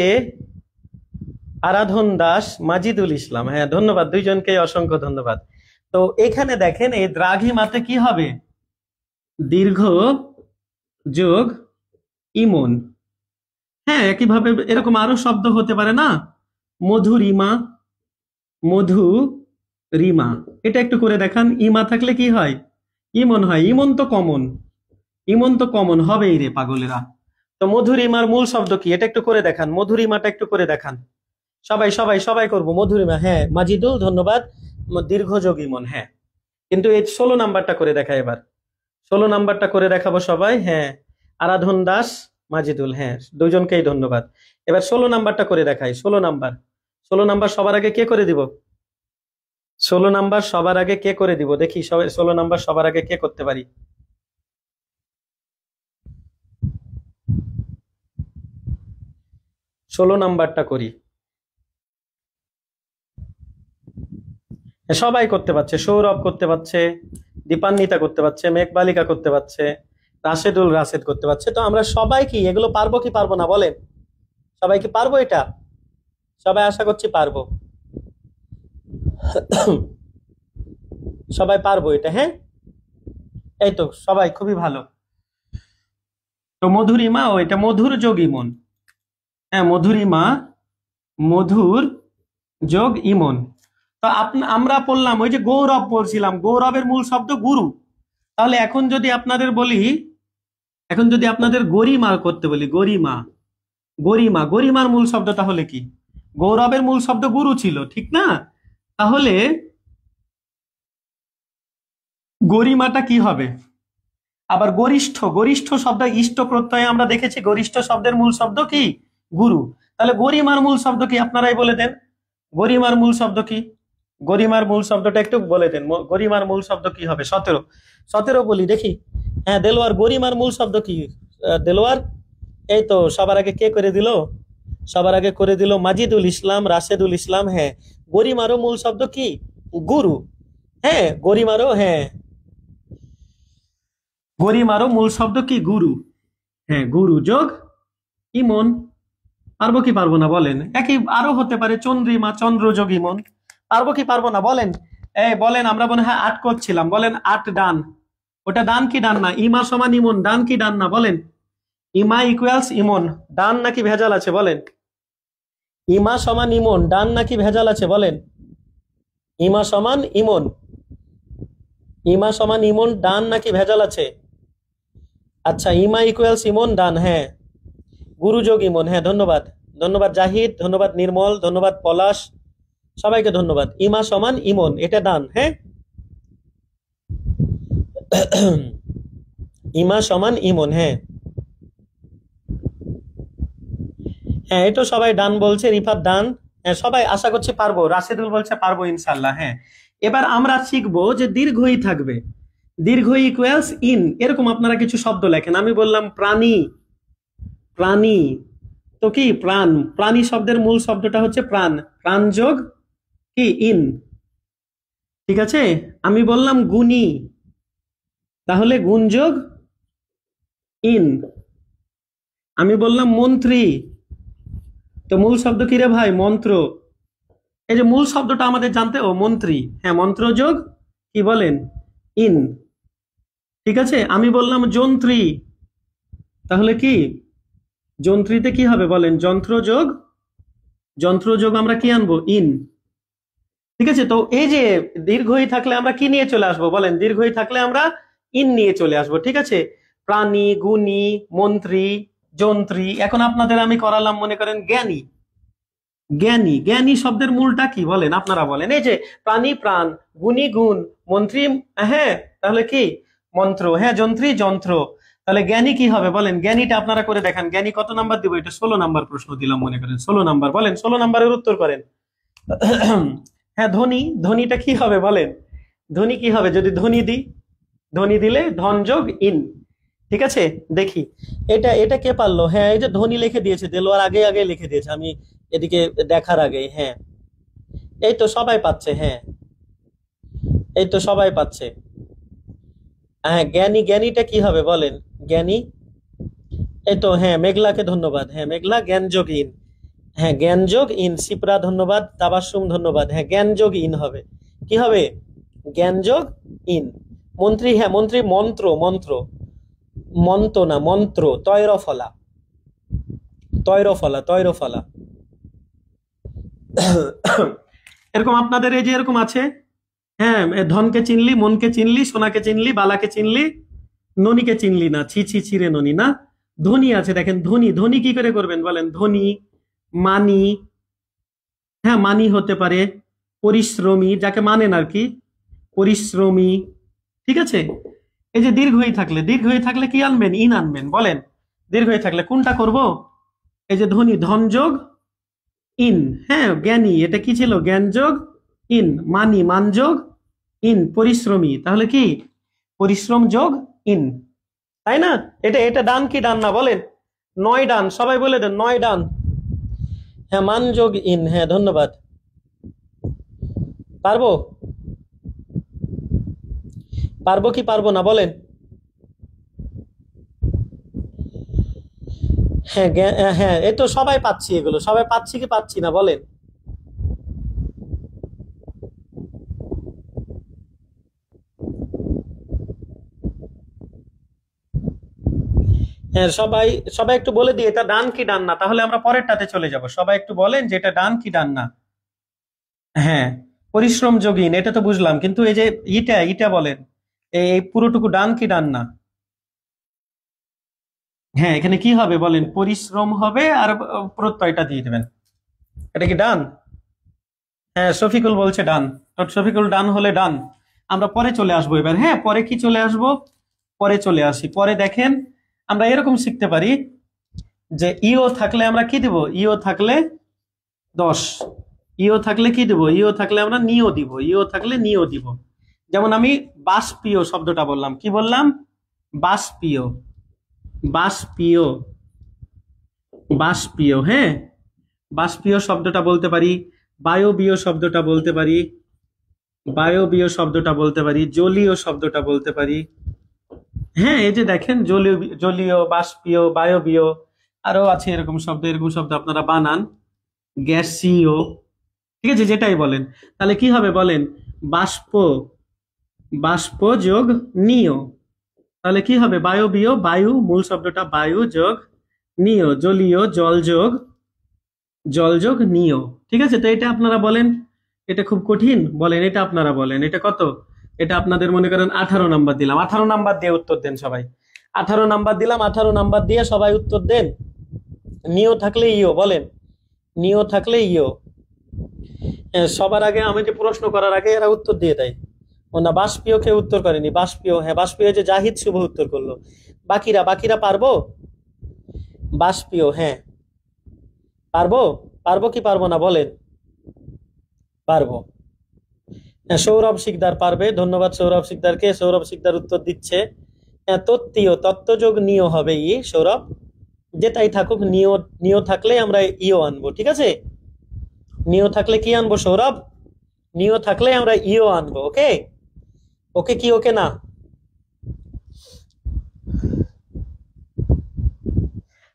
আরাধন দাস, মাজিদুল ইসলাম, হ্যাঁ ধন্যবাদ, দুইজনকে অসংখ্য ধন্যবাদ। তো এখানে দেখেন এই দ্রাঘিমাতে কি হবে? দীর্ঘ যোগ ইমন। হ্যাঁ, একইভাবে এরকম আরো শব্দ হতে পারে না? মধুরিমা, মধু রিমা, এটা একটু করে দেখান। ইমা থাকলে কি হয়? ইমন হয়। ইমন তো কমন, ইমন তো কমন হবেই রে পাগলেরা। তো মধুরিমার মূল শব্দ কি? এটা একটু করে দেখান। মধুরিমাটা একটু করে দেখান। সবাই সবাই সবাই করবো। মধুরিমা, হ্যাঁ মাজিদুল ধন্যবাদ। দীর্ঘযোগ ইমন, হ্যাঁ। কিন্তু এই 16 নাম্বারটা করে দেখা এবার। 16 নাম্বারটা করে দেখাবো সবাই, হ্যাঁ। আরাধন দাস, মাজিদুল, হ্যাঁ দুইজনকেই ধন্যবাদ। এবার 16 নাম্বারটা করে দেখাই। 16 নাম্বার, 16 নাম্বার সবার আগে কে করে দিব? 16 নাম্বার সবার আগে কে করে দিব দেখি। সবাই 16 নাম্বার সবার আগে কে করতে পারি? 16 নাম্বারটা করি। হ্যাঁ, সবাই করতে পারছে। সৌরভ করতে পারছে, দীপান্বিতা করতে পারছে, মেঘবালিকা করতে পারছে, রাশেদুল রাশেদ করতে পারছে। তো আমরা সবাই কি এগুলো পারবো কি পারবো না বলেন? সবাই কি পারবো এটা? সবাই আশা করছি পারবো। সবাই পারবো এটা, হ্যাঁ। এই তো সবাই খুবই ভালো। তো মধুরিমা, ও এটা মধুর যোগ ইমন। হ্যাঁ মধুরিমা, মধুর যোগ ইমন। তো আমরা পড়লাম ওই যে গৌরব পড়ছিলাম, গৌরবের মূল শব্দ গুরু। তাহলে এখন যদি আপনাদের বলি, এখন যদি আপনাদের গরিমা করতে বলি, গরিমা, গরিমা, গরিমার মূল শব্দ তাহলে কি? গৌরবের মূল শব্দ গুরু ছিল, ঠিক না? তাহলে গরিমাটা কি হবে? আবার গরিষ্ঠ, গরিষ্ঠ শব্দ ইষ্ট প্রত্যয়ে আমরা দেখেছি গরিষ্ঠ শব্দের মূল শব্দ কি? গুরু। তাহলে গরিমার মূল শব্দ কি আপনারাই বলে দেন। গরিমার মূল শব্দ কি? গরিমার মূল শব্দটা একটু বলে দেন। গরিমার মূল শব্দ কি হবে? 17, 17 বলি দেখি। হ্যাঁ দেলোয়ার, গরিমার মূল শব্দ কি? দেলোয়ার, এই তো সবার আগে কে করে দিল? সবার আগে করে দিল মাজিদুল ইসলাম, রাশেদুল ইসলাম, হ্যাঁ। গরিমারও মূল শব্দ কি? গুরু। হ্যাঁ গরিমারও, হ্যাঁ গরিমারও মূল শব্দ কি? গুরু। হ্যাঁ গুরু যোগ ইমন। পারবো কি পারবো না বলেন? একই আরো হতে পারে চন্দ্রিমা, চন্দ্র যোগ ইমন। পারবো কি পারবো না বলেন? এই বলেন, আমরা মনে হয় 8 করছিলাম, বলেন 8 ডান। ওটা ডান কি ডান না? ইমা সমান ইমন, ডান কি ডান না বলেন? ইমা ইকুয়ালস ইমন, ডান নাকি ভেজাল আছে বলেন? ইমা সমান ইমন, ডান নাকি ভেজাল আছে বলেন? ইমা সমান ইমন, ইমা সমান ইমন, ডান নাকি ভেজাল আছে? আচ্ছা, ইমা ইকুয়ালস ইমন, ডান, হ্যাঁ। গুরু যোগ ইমন, হ্যাঁ ধন্যবাদ। ধন্যবাদ জাহিদ, ধন্যবাদ নির্মল, ধন্যবাদ পলাশ, সবাইকে ধন্যবাদ। ইমা সমান ইমন, এটা ডান, হ্যাঁ। ইমা সমান ইমন। হ্যাঁ হ্যাঁ, এই তো সবাই ডান বলছে, রিফাত ডান। হ্যাঁ, সবাই আশা করছি পারবো, রাশেদুল বলছে পারবো ইনশাল্লাহ। হ্যাঁ, এবার আমরা শিখবো যে দীর্ঘই থাকবে, দীর্ঘই ইকুয়ালস ইন, এরকম আপনারা কিছু শব্দ লেখেন। আমি বললাম প্রাণী, প্রাণী তো কি প্রাণ, প্রাণী শব্দের মূল শব্দটা হচ্ছে প্রাণ, প্রাণ যোগ কি ইন, ঠিক আছে। আমি বললাম গুণী, তাহলে গুণ যোগ ইন। আমি বললাম মন্ত্রী, তো মূল শব্দ কি রে ভাই? মন্ত্র। এই যে মূল শব্দটা আমাদের জানতে, ও মন্ত্রী, হ্যাঁ মন্ত্র যোগ কি বলেন? ইন, ঠিক আছে। আমি বললাম যন্ত্রী, তাহলে কি যন্ত্রীতে কি হবে বলেন? যন্ত্র যোগ, যন্ত্র যোগ আমরা কি আনবো? ইন, ঠিক আছে। তো এই যে দীর্ঘই থাকলে আমরা কি নিয়ে চলে আসবো বলেন? দীর্ঘই থাকলে আমরা ইন নিয়ে চলে আসবো, ঠিক আছে। প্রাণী, গুণী, মন্ত্রী, যন্ত্রী। এখন আপনাদের আমি করালাম মনে করেন জ্ঞানী, জ্ঞানী, জ্ঞানী শব্দের মূলটা কি বলেন? আপনারা বলেন। এই যে প্রাণী প্রাণ, গুণী গুণ, মন্ত্রী হ্যাঁ তাহলে কি মন্ত্র, হ্যাঁ যন্ত্রী যন্ত্র, তাহলে জ্ঞানী কি হবে বলেন? জ্ঞানীটা আপনারা করে দেখান। জ্ঞানী কত নাম্বার দিব? এটা 16 নাম্বার প্রশ্ন দিলাম মনে করেন, 16 নাম্বার। বলেন 16 নাম্বারের উত্তর করেন। হ্যাঁ ধনী, ধনীটা কি হবে বলেন? ধনী কি হবে যদি ধনী দিই? ধনী দিলে ধন যোগ ইন, ঠিক আছে। দেখি এটা এটা কে পারলো? হ্যাঁ এই যে ধনী লিখে দিয়েছে, দেলোয়ার আগে আগে লিখে দিয়েছে, আমি এদিকে দেখার আগে। হ্যাঁ এই তো সবাই পাচ্ছে, হ্যাঁ এই তো সবাই পাচ্ছে। হ্যাঁ জ্ঞানী, জ্ঞানীটা কি হবে বলেন? জ্ঞানী, এই তো হ্যাঁ মেঘলাকে ধন্যবাদ। হ্যাঁ মেঘলা জ্ঞান যোগ ইন, হ্যাঁ জ্ঞান যোগ ইন। সিপ্রা ধন্যবাদ, তাবাসসুম ধন্যবাদ। হ্যাঁ জ্ঞান যোগ ইন হবে, কি হবে? জ্ঞান যোগ ইন। মন্ত্রী, হ্যাঁ মন্ত্রী মন্ত্র, মন্ত্র, মন্ত্র না মন্ত্র, তৈরফলা, তৈরফলা, তৈরফলা। এরকম আপনাদের এই যে এরকম আছে, হ্যাঁ ধনকে চিনলি, মনকে চিনলি, সোনাকে চিনলি, বালাকে চিনলি, ননীকে চিনলি না, ছি ছি ছিরে ননী না। ধনী আছে দেখেন, ধনী, ধনী কি করে করবেন বলেন? ধনী, মানি, হ্যাঁ মানি হতে পারে, পরিশ্রমী যাকে মানেন আর কি, পরিশ্রমী, ঠিক আছে। এই যে দীর্ঘই থাকলে, দীর্ঘই থাকলে কি আনবেন? ইন আনবেন। বলেন দীর্ঘই থাকলে কোনটা করব? এই যে ধনী, ধন যোগ ইন, হ্যাঁ জ্ঞানী, এটা কি ছিল? জ্ঞান যোগ ইন। মানি, মান যোগ ইন। পরিশ্রমী, তাহলে কি পরিশ্রম যোগ ইন, তাই না? এটা এটা ডান কি ডান না বলেন? 9 ডান, সবাই বলে দেন 9 ডান। হ্যাঁ মান যোগ ইন, হ্যাঁ ধন্যবাদ। পারবো, পারবো কি পারবো না বলেন? হ্যাঁ হ্যাঁ এই তো সবাই পাচ্ছি, এগুলো সবাই পাচ্ছি কি পাচ্ছি না বলেন? হ্যাঁ সবাই, সবাই একটু বলে দিই এটা ডান কি ডান না, তাহলে আমরা পরেরটাতে চলে যাব। সবাই একটু বলেন যে এটা ডান কি ডান না। হ্যাঁ পরিশ্রম যোগিন, এটা তো বুঝলাম, কিন্তু এই যে ইটা, ইটা বলেন এই পুরোটুকু ডান কি ডান না? হ্যাঁ এখানে কি হবে বলেন? পরিশ্রম হবে আর প্রত্যয়টা দিয়ে দেবেন। এটা কি ডান? হ্যাঁ শফিকুল বলছে ডান। তো শফিকুল ডান হলে ডান। আমরা পরে চলে আসবো এবার। হ্যাঁ পরে কি চলে আসবো? পরে চলে আসি। পরে দেখেন আমরা এরকম শিখতে পারি যে ইও থাকলে আমরা কি দিব? ইও থাকলে 10, ইও থাকলে কি দিব? ইও থাকলে আমরা নিও দিব, ইও থাকলে নিও দিব। যেমন আমি বাষ্পীয় শব্দটা বললাম, কি বললাম? বাষ্পীয়, বাষ্পীয়, বাষ্পীয়, হ্যাঁ বাষ্পীয় শব্দটা বলতে পারি। বায়বীয় শব্দটা বলতে পারি, বায়বীয় শব্দটা বলতে পারি। জলীয় শব্দটা বলতে পারি। হ্যাঁ এই যে দেখেন জলীয়, জলীয়, বাষ্পীয়, বায়বীয়, আরো আছে এরকম শব্দ, এরকম শব্দ আপনারা বানান। গ্যাসীয়, ঠিক আছে যেটাই বলেন। তাহলে কি হবে বলেন? বাষ্প, বাষ্প যোগ নিয়, তাহলে কি হবে? বায়বীয়, বায়ু মূল শব্দটা বায়ু যোগ নিয়, জলীয় জল যোগ, জল যোগ নিয়, ঠিক আছে। তো এটা আপনারা বলেন, এটা খুব কঠিন বলেন? এটা আপনারা বলেন এটা কত? এটা আপনাদের মনে করেন 18 নাম্বার দিলাম, 18 নাম্বার দিয়ে উত্তর দেন সবাই। 18 নাম্বার দিলাম, 18 নাম্বার দিয়ে সবাই উত্তর দেন। নিয় থাকলে ইও বলেন, নিয় থাকলে ইও। সবার আগে আমি যে প্রশ্ন করার আগে এরা উত্তর দিয়ে দেয়। ও না, বাষ্পীয় কেউ উত্তর করেনি। বাষ্পীয়, হ্যাঁ বাষ্পীয়, যে জাহিদ শুভ উত্তর করলো। বাকিরা বাকিরা পারবো? বাষ্পীয়, হ্যাঁ পারবো। পারবো কি পারবো না বলেন? পারবো। হ্যাঁ, সৌরভ শিকদার পারবে, ধন্যবাদ সৌরভ শিকদারকে। সৌরভ শিকদার উত্তর দিচ্ছে। হ্যাঁ, তত্ত্বীয়, তত্ত্বযোগ নিয় হবে সৌরভ। যেটাই থাকুক, নিয় নিয় থাকলে আমরা ইও আনবো, ঠিক আছে? নিয় থাকলে কি আনবো সৌরভ? নিয় থাকলে আমরা ইও আনবো। ওকে, ওকে কি ওকে না?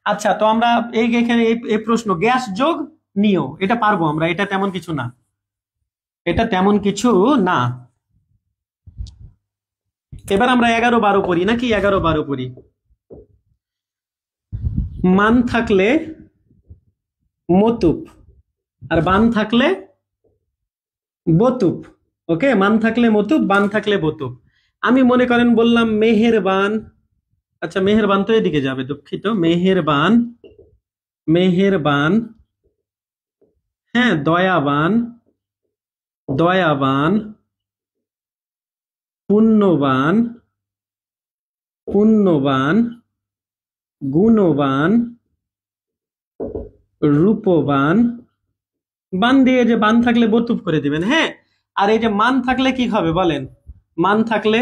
আচ্ছা, তো আমরা এখানে এই প্রশ্ন গ্যাস যোগ নিয়, এটা পারবো আমরা, এটা তেমন কিছু না, এটা তেমন কিছু না। এবার আমরা 11-12 পড়ি নাকি? 11-12 পড়ি। মান থাকলে মতুপ, আর বান থাকলে বতুপ। ওকে, মান থাকলে মতুপ, বান থাকলে বতুপ। আমি মনে করেন বললাম মেহেরবান। আচ্ছা, মেহেরবান তো এদিকে যাবে, দুঃখিত। মেহেরবান, মেহেরবান, হ্যাঁ দয়াবান, দয়াবান, পুণ্যবান, পুণ্যবান, গুণবান, রূপবান। বান দিয়ে, যে বান থাকলে বতুপ করে দিবেন, হ্যাঁ। আর এই যে মান থাকলে কি হবে বলেন? মান থাকলে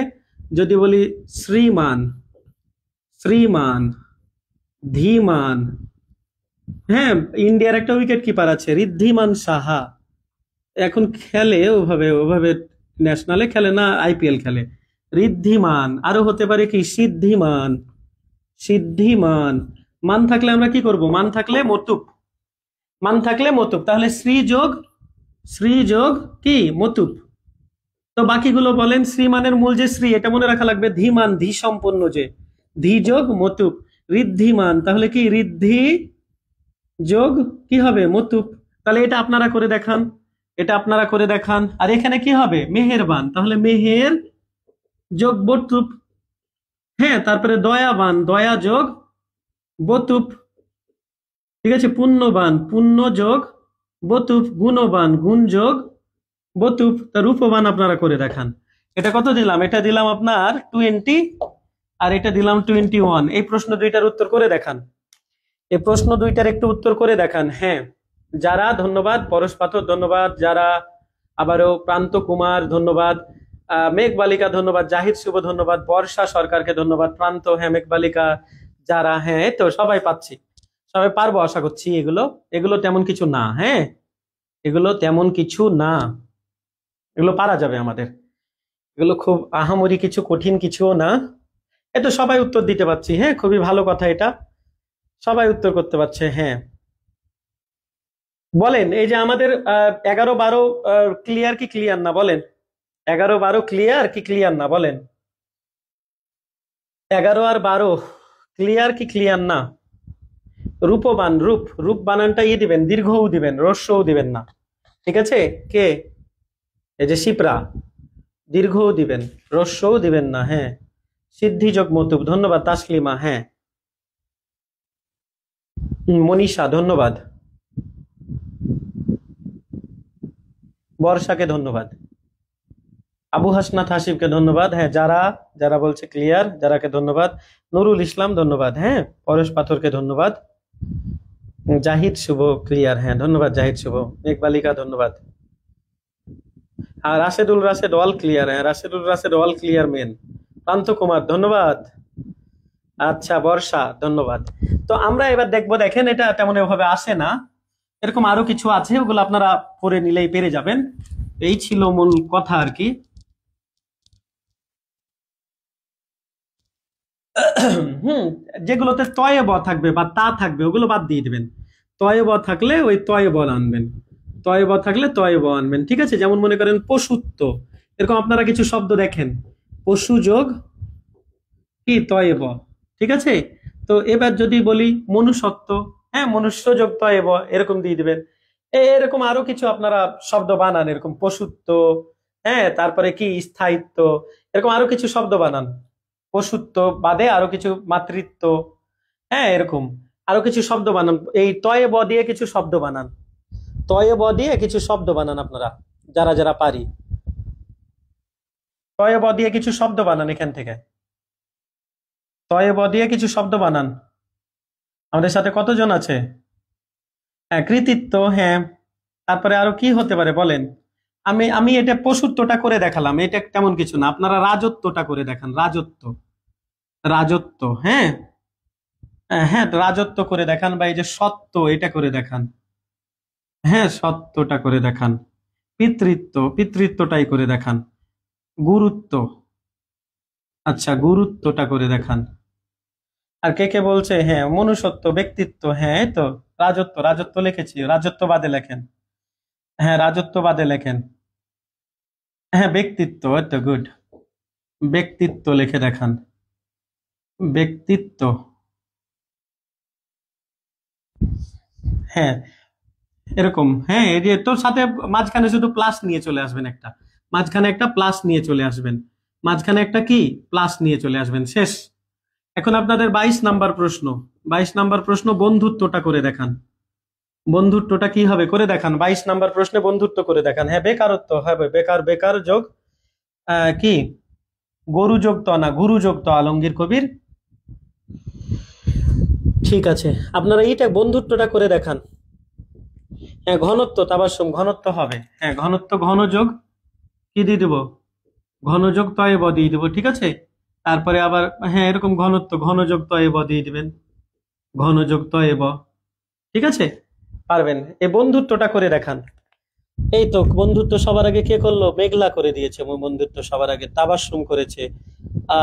যদি বলি শ্রীমান, শ্রীমান, ধীমান, হ্যাঁ ইন্ডিয়ার একটা উইকেট কিপার আছে ঋদ্ধিমান সাহা, এখন খেলে ওভাবে, ওভাবে ন্যাশনালে খেলে না, আইপিএল খেলে। ঋদ্ধিমান। আরো হতে পারে কি সিদ্ধিমান, সিদ্ধিমান। মান থাকলে আমরা কি করব? মান থাকলে মতুপ, মান থাকলে মতুপ, তাহলে শ্রী যোগ, শ্রী যোগ কি মতুপ। তো বাকিগুলো বলেন। শ্রীমানের মূল যে শ্রী, এটা মনে রাখা লাগবে। ধীমান, ধী সম্পন্ন, যে ধী যোগ মতুপ। ঋদ্ধিমান, তাহলে কি ঋদ্ধি যোগ কি হবে? মতুপ। তাহলে এটা আপনারা করে দেখান, এটা আপনারা করে দেখান। আর এখানে কি হবে? মেহেরবান, তাহলে মেহের যোগ বতুপ। হ্যাঁ, তারপরে দয়াবান, দয়া যোগ বতুপ, ঠিক আছে? পুণ্যবান, পুণ্য যোগ বতুপ। গুণবান, গুণ যোগ বতুপ। তা রূপবান আপনারা করে দেখান। এটা কত দিলাম? এটা দিলাম আপনার 20, আর এটা দিলাম 21। এই প্রশ্ন দুইটার উত্তর করে দেখান, এই প্রশ্ন দুইটার একটু উত্তর করে দেখান। হ্যাঁ, যারা, ধন্যবাদ পরশ পাথর, ধন্যবাদ। যারা আবারও প্রান্ত কুমার, ধন্যবাদ। মেঘ বালিকা, ধন্যবাদ। জাহিদ শুভ, ধন্যবাদ। বর্ষা সরকারকে ধন্যবাদ। প্রান্ত, হ্যাঁ মেঘ বালিকা, যারা, হ্যাঁ এই তো সবাই পাচ্ছি, সবাই পারবো আশা করছি। এগুলো এগুলো তেমন কিছু না, হ্যাঁ এগুলো তেমন কিছু না, এগুলো পারা যাবে আমাদের। এগুলো খুব আহামরি কিছু, কঠিন কিছুও না। এ তো সবাই উত্তর দিতে পারছি, হ্যাঁ খুবই ভালো কথা এটা, সবাই উত্তর করতে পারছে। হ্যাঁ বলেন, এই যে আমাদের 11-12 ক্লিয়ার কি ক্লিয়ার না বলেন? 11-12 ক্লিয়ার কি ক্লিয়ার না বলেন? 11 আর 12 ক্লিয়ার কি ক্লিয়ার না? রূপবান, রূপ, রূপ বানানটা দিবেন, দীর্ঘও দিবেন, হ্রস্বও দিবেন না, ঠিক আছে? কে? এই যে শিপ্রা, দীর্ঘও দিবেন, হ্রস্বও দিবেন না, হ্যাঁ। সিদ্ধিযোগ মতুব, ধন্যবাদ তাসলিমা, হ্যাঁ। মনীষা, ধন্যবাদ। বর্ষাকে ধন্যবাদ। আবু হাসনাত হাসিবকে ধন্যবাদ। হ্যাঁ, যারা যারা বলছে ক্লিয়ার, যারাকে ধন্যবাদ। নুরুল ইসলাম, ধন্যবাদ। হ্যাঁ, পরেশ পাথরকে ধন্যবাদ। জাহিদ শুভ ক্লিয়ার, হ্যাঁ ধন্যবাদ জাহিদ শুভ। মেঘ বালিকা, ধন্যবাদ। আর রাশেদুল রাশেদ অল ক্লিয়ার, হ্যাঁ Rashedul Rashed all clear man. Pranta Kumar, ধন্যবাদ। আচ্ছা, বর্ষা, ধন্যবাদ। তো আমরা এবার দেখবো, দেখেন এটা তেমন ভাবে আসে না, এরকম আরো কিছু আছে, ওগুলো আপনারা পড়ে নিলেই পেরে যাবেন। এই ছিল মূল কথা আর কি। যেগুলোতে তয়ে ব থাকবে বা তা থাকবে, ওগুলো বাদ দিয়ে দিবেন। তয়ে ব থাকলে ওই তয়ে ব আনবেন, তয়ে ব থাকলে তয়ে ব আনবেন, ঠিক আছে? যেমন মনে করেন পশুত্ব, এরকম আপনারা কিছু শব্দ দেখেন, পশু যোগ কি তয়ে ব, ঠিক আছে? তো এবার যদি বলি মনুষ্যত্ব, হ্যাঁ মনুষ্য যোগ তয়ে ব, এরকম দিয়ে দিবেন। এরকম আরো কিছু আপনারা শব্দ বানান, এরকম পশুত্ব, হ্যাঁ তারপরে কি স্থায়িত্ব, এরকম আরো কিছু শব্দ বানান। পশুত্ব বাদে আরো কিছু, মাতৃত্ব, হ্যাঁ এরকম আরো কিছু শব্দ বানান। এই তয়ে ব দিয়ে কিছু শব্দ বানান, তয়ে ব দিয়ে কিছু শব্দ বানান আপনারা, যারা যারা পারি। তয়ে ব দিয়ে কিছু শব্দ বানান এখান থেকে, তয়ে ব দিয়ে কিছু শব্দ বানান। আমাদের সাথে কতজন আছে? হ্যাঁ, কৃতিত্ব, হ্যাঁ। তারপরে আরো কি হতে পারে বলেন? আমি আমি এটা পশুত্বটা করে দেখালাম, এটা তেমন কিছু না, আপনারা রাজত্বটা করে দেখান, রাজত্ব, রাজত্ব, হ্যাঁ। হ্যাঁ, রাজত্ব করে দেখান, বা এই যে সত্য, এটা করে দেখান। হ্যাঁ, সত্যটা করে দেখান। পিতৃত্ব, পিতৃত্বটাই করে দেখান। গুরুত্ব, আচ্ছা গুরুত্বটা করে দেখান। আর কে কে বলছে? হ্যাঁ, মনুষ্যত্ব, ব্যক্তিত্ব, হ্যাঁ এই তো। রাজত্ব, রাজত্ব লিখেছি, রাজত্ববাদে লেখেন। হ্যাঁ, রাজত্ববাদে লেখেন। হ্যাঁ, ব্যক্তিত্ব, এই তো, গুড। ব্যক্তিত্ব লিখে দেখান, ব্যক্তিত্ব। হ্যাঁ, এরকম, হ্যাঁ, এই যে তোর সাথে মাঝখানে শুধু প্লাস নিয়ে চলে আসবেন একটা, মাঝখানে একটা প্লাস নিয়ে চলে আসবেন, মাঝখানে একটা কি প্লাস নিয়ে চলে আসবেন, শেষ। এখন আপনাদের 22 নাম্বার প্রশ্ন, 22 নাম্বার প্রশ্ন, বন্ধুত্বটা করে দেখান। বন্ধুত্বটা কি হবে করে দেখান, 22 নাম্বার প্রশ্নে বন্ধুত্ব করে দেখান। হ্যাঁ, বেকারত্ব হবে, বেকার, বেকার যোগ কি গরু যোগ তো না, গুরু যোগ তো আলমগীর কবির। ঠিক আছে, আপনারা এইটা বন্ধুত্বটা করে দেখান। হ্যাঁ, ঘনত্ব, তাবাসসুম, ঘনত্ব হবে। হ্যাঁ, ঘনত্ব, ঘনযোগ কি দিয়ে দিব? ঘনযোগ তয়ে ব দিয়ে দিব, ঠিক আছে। তারপরে আবার হ্যাঁ, এরকম ঘনত্ব, ঘনযোগ তয়ে ব দিয়ে দিবেন, ঘনযোগ তয়ে ব, ঠিক আছে। পারবেন, এই বন্ধুত্বটা করে দেখান। এই তো বন্ধুত্ব সবার আগে কে করলো? মেঘলা করে দিয়েছে বন্ধুত্ব সবার আগে, তাবাসসুম করেছে,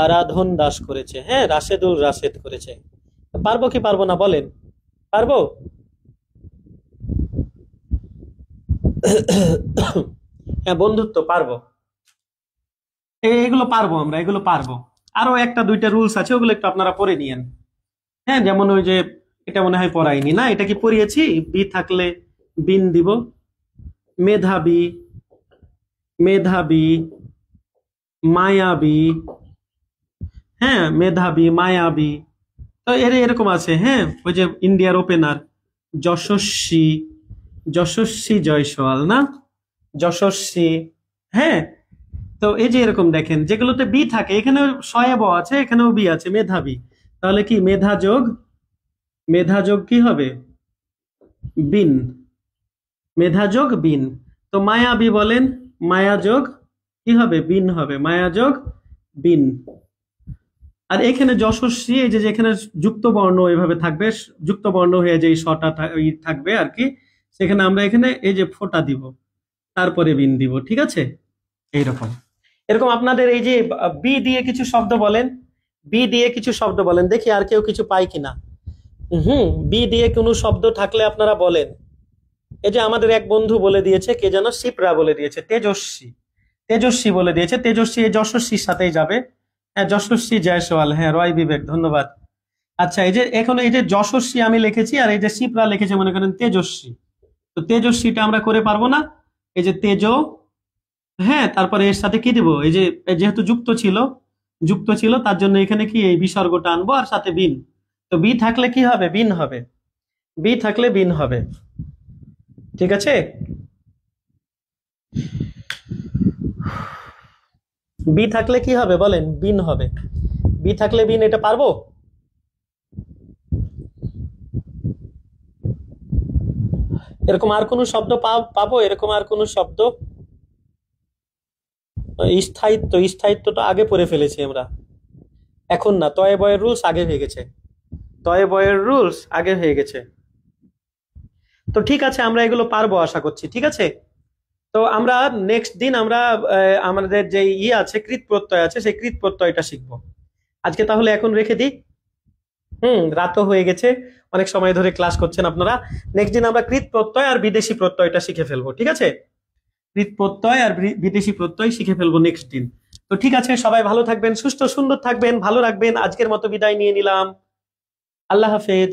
আরাধন দাস করেছে, হ্যাঁ, রাশেদুল রাশেদ করেছে। পারবো কি পারবো না বলেন? পারবো? হ্যাঁ, বন্ধুত্ব পারবো, এগুলো পারবো আমরা, এগুলো পারবো। আরো একটা দুইটা রুলস আছে, ওগুলো একটু আপনারা পড়ে নিয়েন। হ্যাঁ, যেমন ওই যে, এটা মনে হয় পড়াইনি না, এটা কি পড়িয়েছি? বি থাকলে বিন দিব, মেধাবী, মেধাবী, মায়াবী, হ্যাঁ, মেধাবী, মায়াবী। তো এরকম আছে, হ্যাঁ, ওই যে ইন্ডিয়ার ওপেনার যশস্বী, যশস্বী জয়সওয়াল না, যশস্বী, হ্যাঁ। তো এই যে এরকম দেখেন, যেগুলোতে বি থাকে, এখানেও শয়েব আছে, এখানেও বি আছে, মেধাবী। তাহলে কি মেধা যোগ, মেধা যোগ কি হবে? বিন, মেধা যোগ বিন। তো মায়াবী বলেন, মায়া যোগ কি হবে? বিন হবে, মায়া যোগ বিন। আর এখানে যশস্বী, এই যে যেখানে যুক্ত বর্ণ এভাবে থাকবে, যুক্ত বর্ণ হয়ে যে শটা থাকবে আর কি, সেখানে আমরা এখানে এই যে ফোঁটা দিব, তারপরে বিন দিব, ঠিক আছে। এইরকম, এরকম আপনাদের এই যে বি দিয়ে কিছু শব্দ বলেন, বি দিয়ে কিছু শব্দ বলেন, দেখি আর কেউ কিছু পায় কিনা। বি দিয়ে কোনো শব্দ থাকলে আপনারা বলেন। এই যে আমাদের এক বন্ধু বলে দিয়েছে, কে যেন, শিপ্রা বলে দিয়েছে, তেজস্বী, তেজস্বী বলে দিয়েছে, তেজস্বী এই যশস্বীর সাথেই যাবে। হ্যাঁ, যশস্বী জয়সওয়াল, হ্যাঁ, রয় বিবেক, ধন্যবাদ। আচ্ছা, এই যে এখন এই যে যশস্বী আমি লিখেছি, আর এই যে শিপ্রা লিখেছে মনে করেন তেজস্বী, তো তেজস্বীটা আমরা করে পারবো না। এই যে তেজ, হ্যাঁ, তারপরে এর সাথে কি দিব? এই যে যেহেতু যুক্ত ছিল, যুক্ত ছিল, তার জন্য এখানে কি এই বিসর্গটা আনবো, আর সাথে বিন। তো বি থাকলে কি হবে? বিন হবে, বি থাকলে বিন হবে, ঠিক আছে। বি থাকলে কি হবে বলেন? বিন হবে, বি থাকলে বিন, এটা পারবো? এরকম আর কোন শব্দ পাবো? এরকম আর কোন শব্দ? স্থায়িত্ব, স্থায়িত্বটা আগে পড়ে ফেলেছি আমরা, এখন না। তয়ে বয়ের রুলস আগে হয়ে গেছে, তয়ে বয়ের রুলস আগে হয়ে গেছে। তো ঠিক আছে, আমরা এগুলো পারবো আশা করছি, ঠিক আছে। তো আমরা নেক্সট দিন আমরা আমাদের যে আছে, কৃত প্রত্যয় আছে, সেই কৃত প্রত্যয়টা শিখবো। আজকে তাহলে এখন রেখে দিই। রাতও হয়ে গেছে, অনেক সময় ধরে ক্লাস করছেন আপনারা। নেক্সট দিন আমরা কৃত প্রত্যয় আর বিদেশি প্রত্যয়টা শিখে ফেলবো, ঠিক আছে। কৃত প্রত্যয় আর বিদেশি প্রত্যয় শিখে ফেলবো নেক্সট দিন। তো ঠিক আছে, সবাই ভালো থাকবেন, সুস্থ সুন্দর থাকবেন, ভালো রাখবেন। আজকের মতো বিদায় নিয়ে নিলাম, আল্লাহ হাফেজ।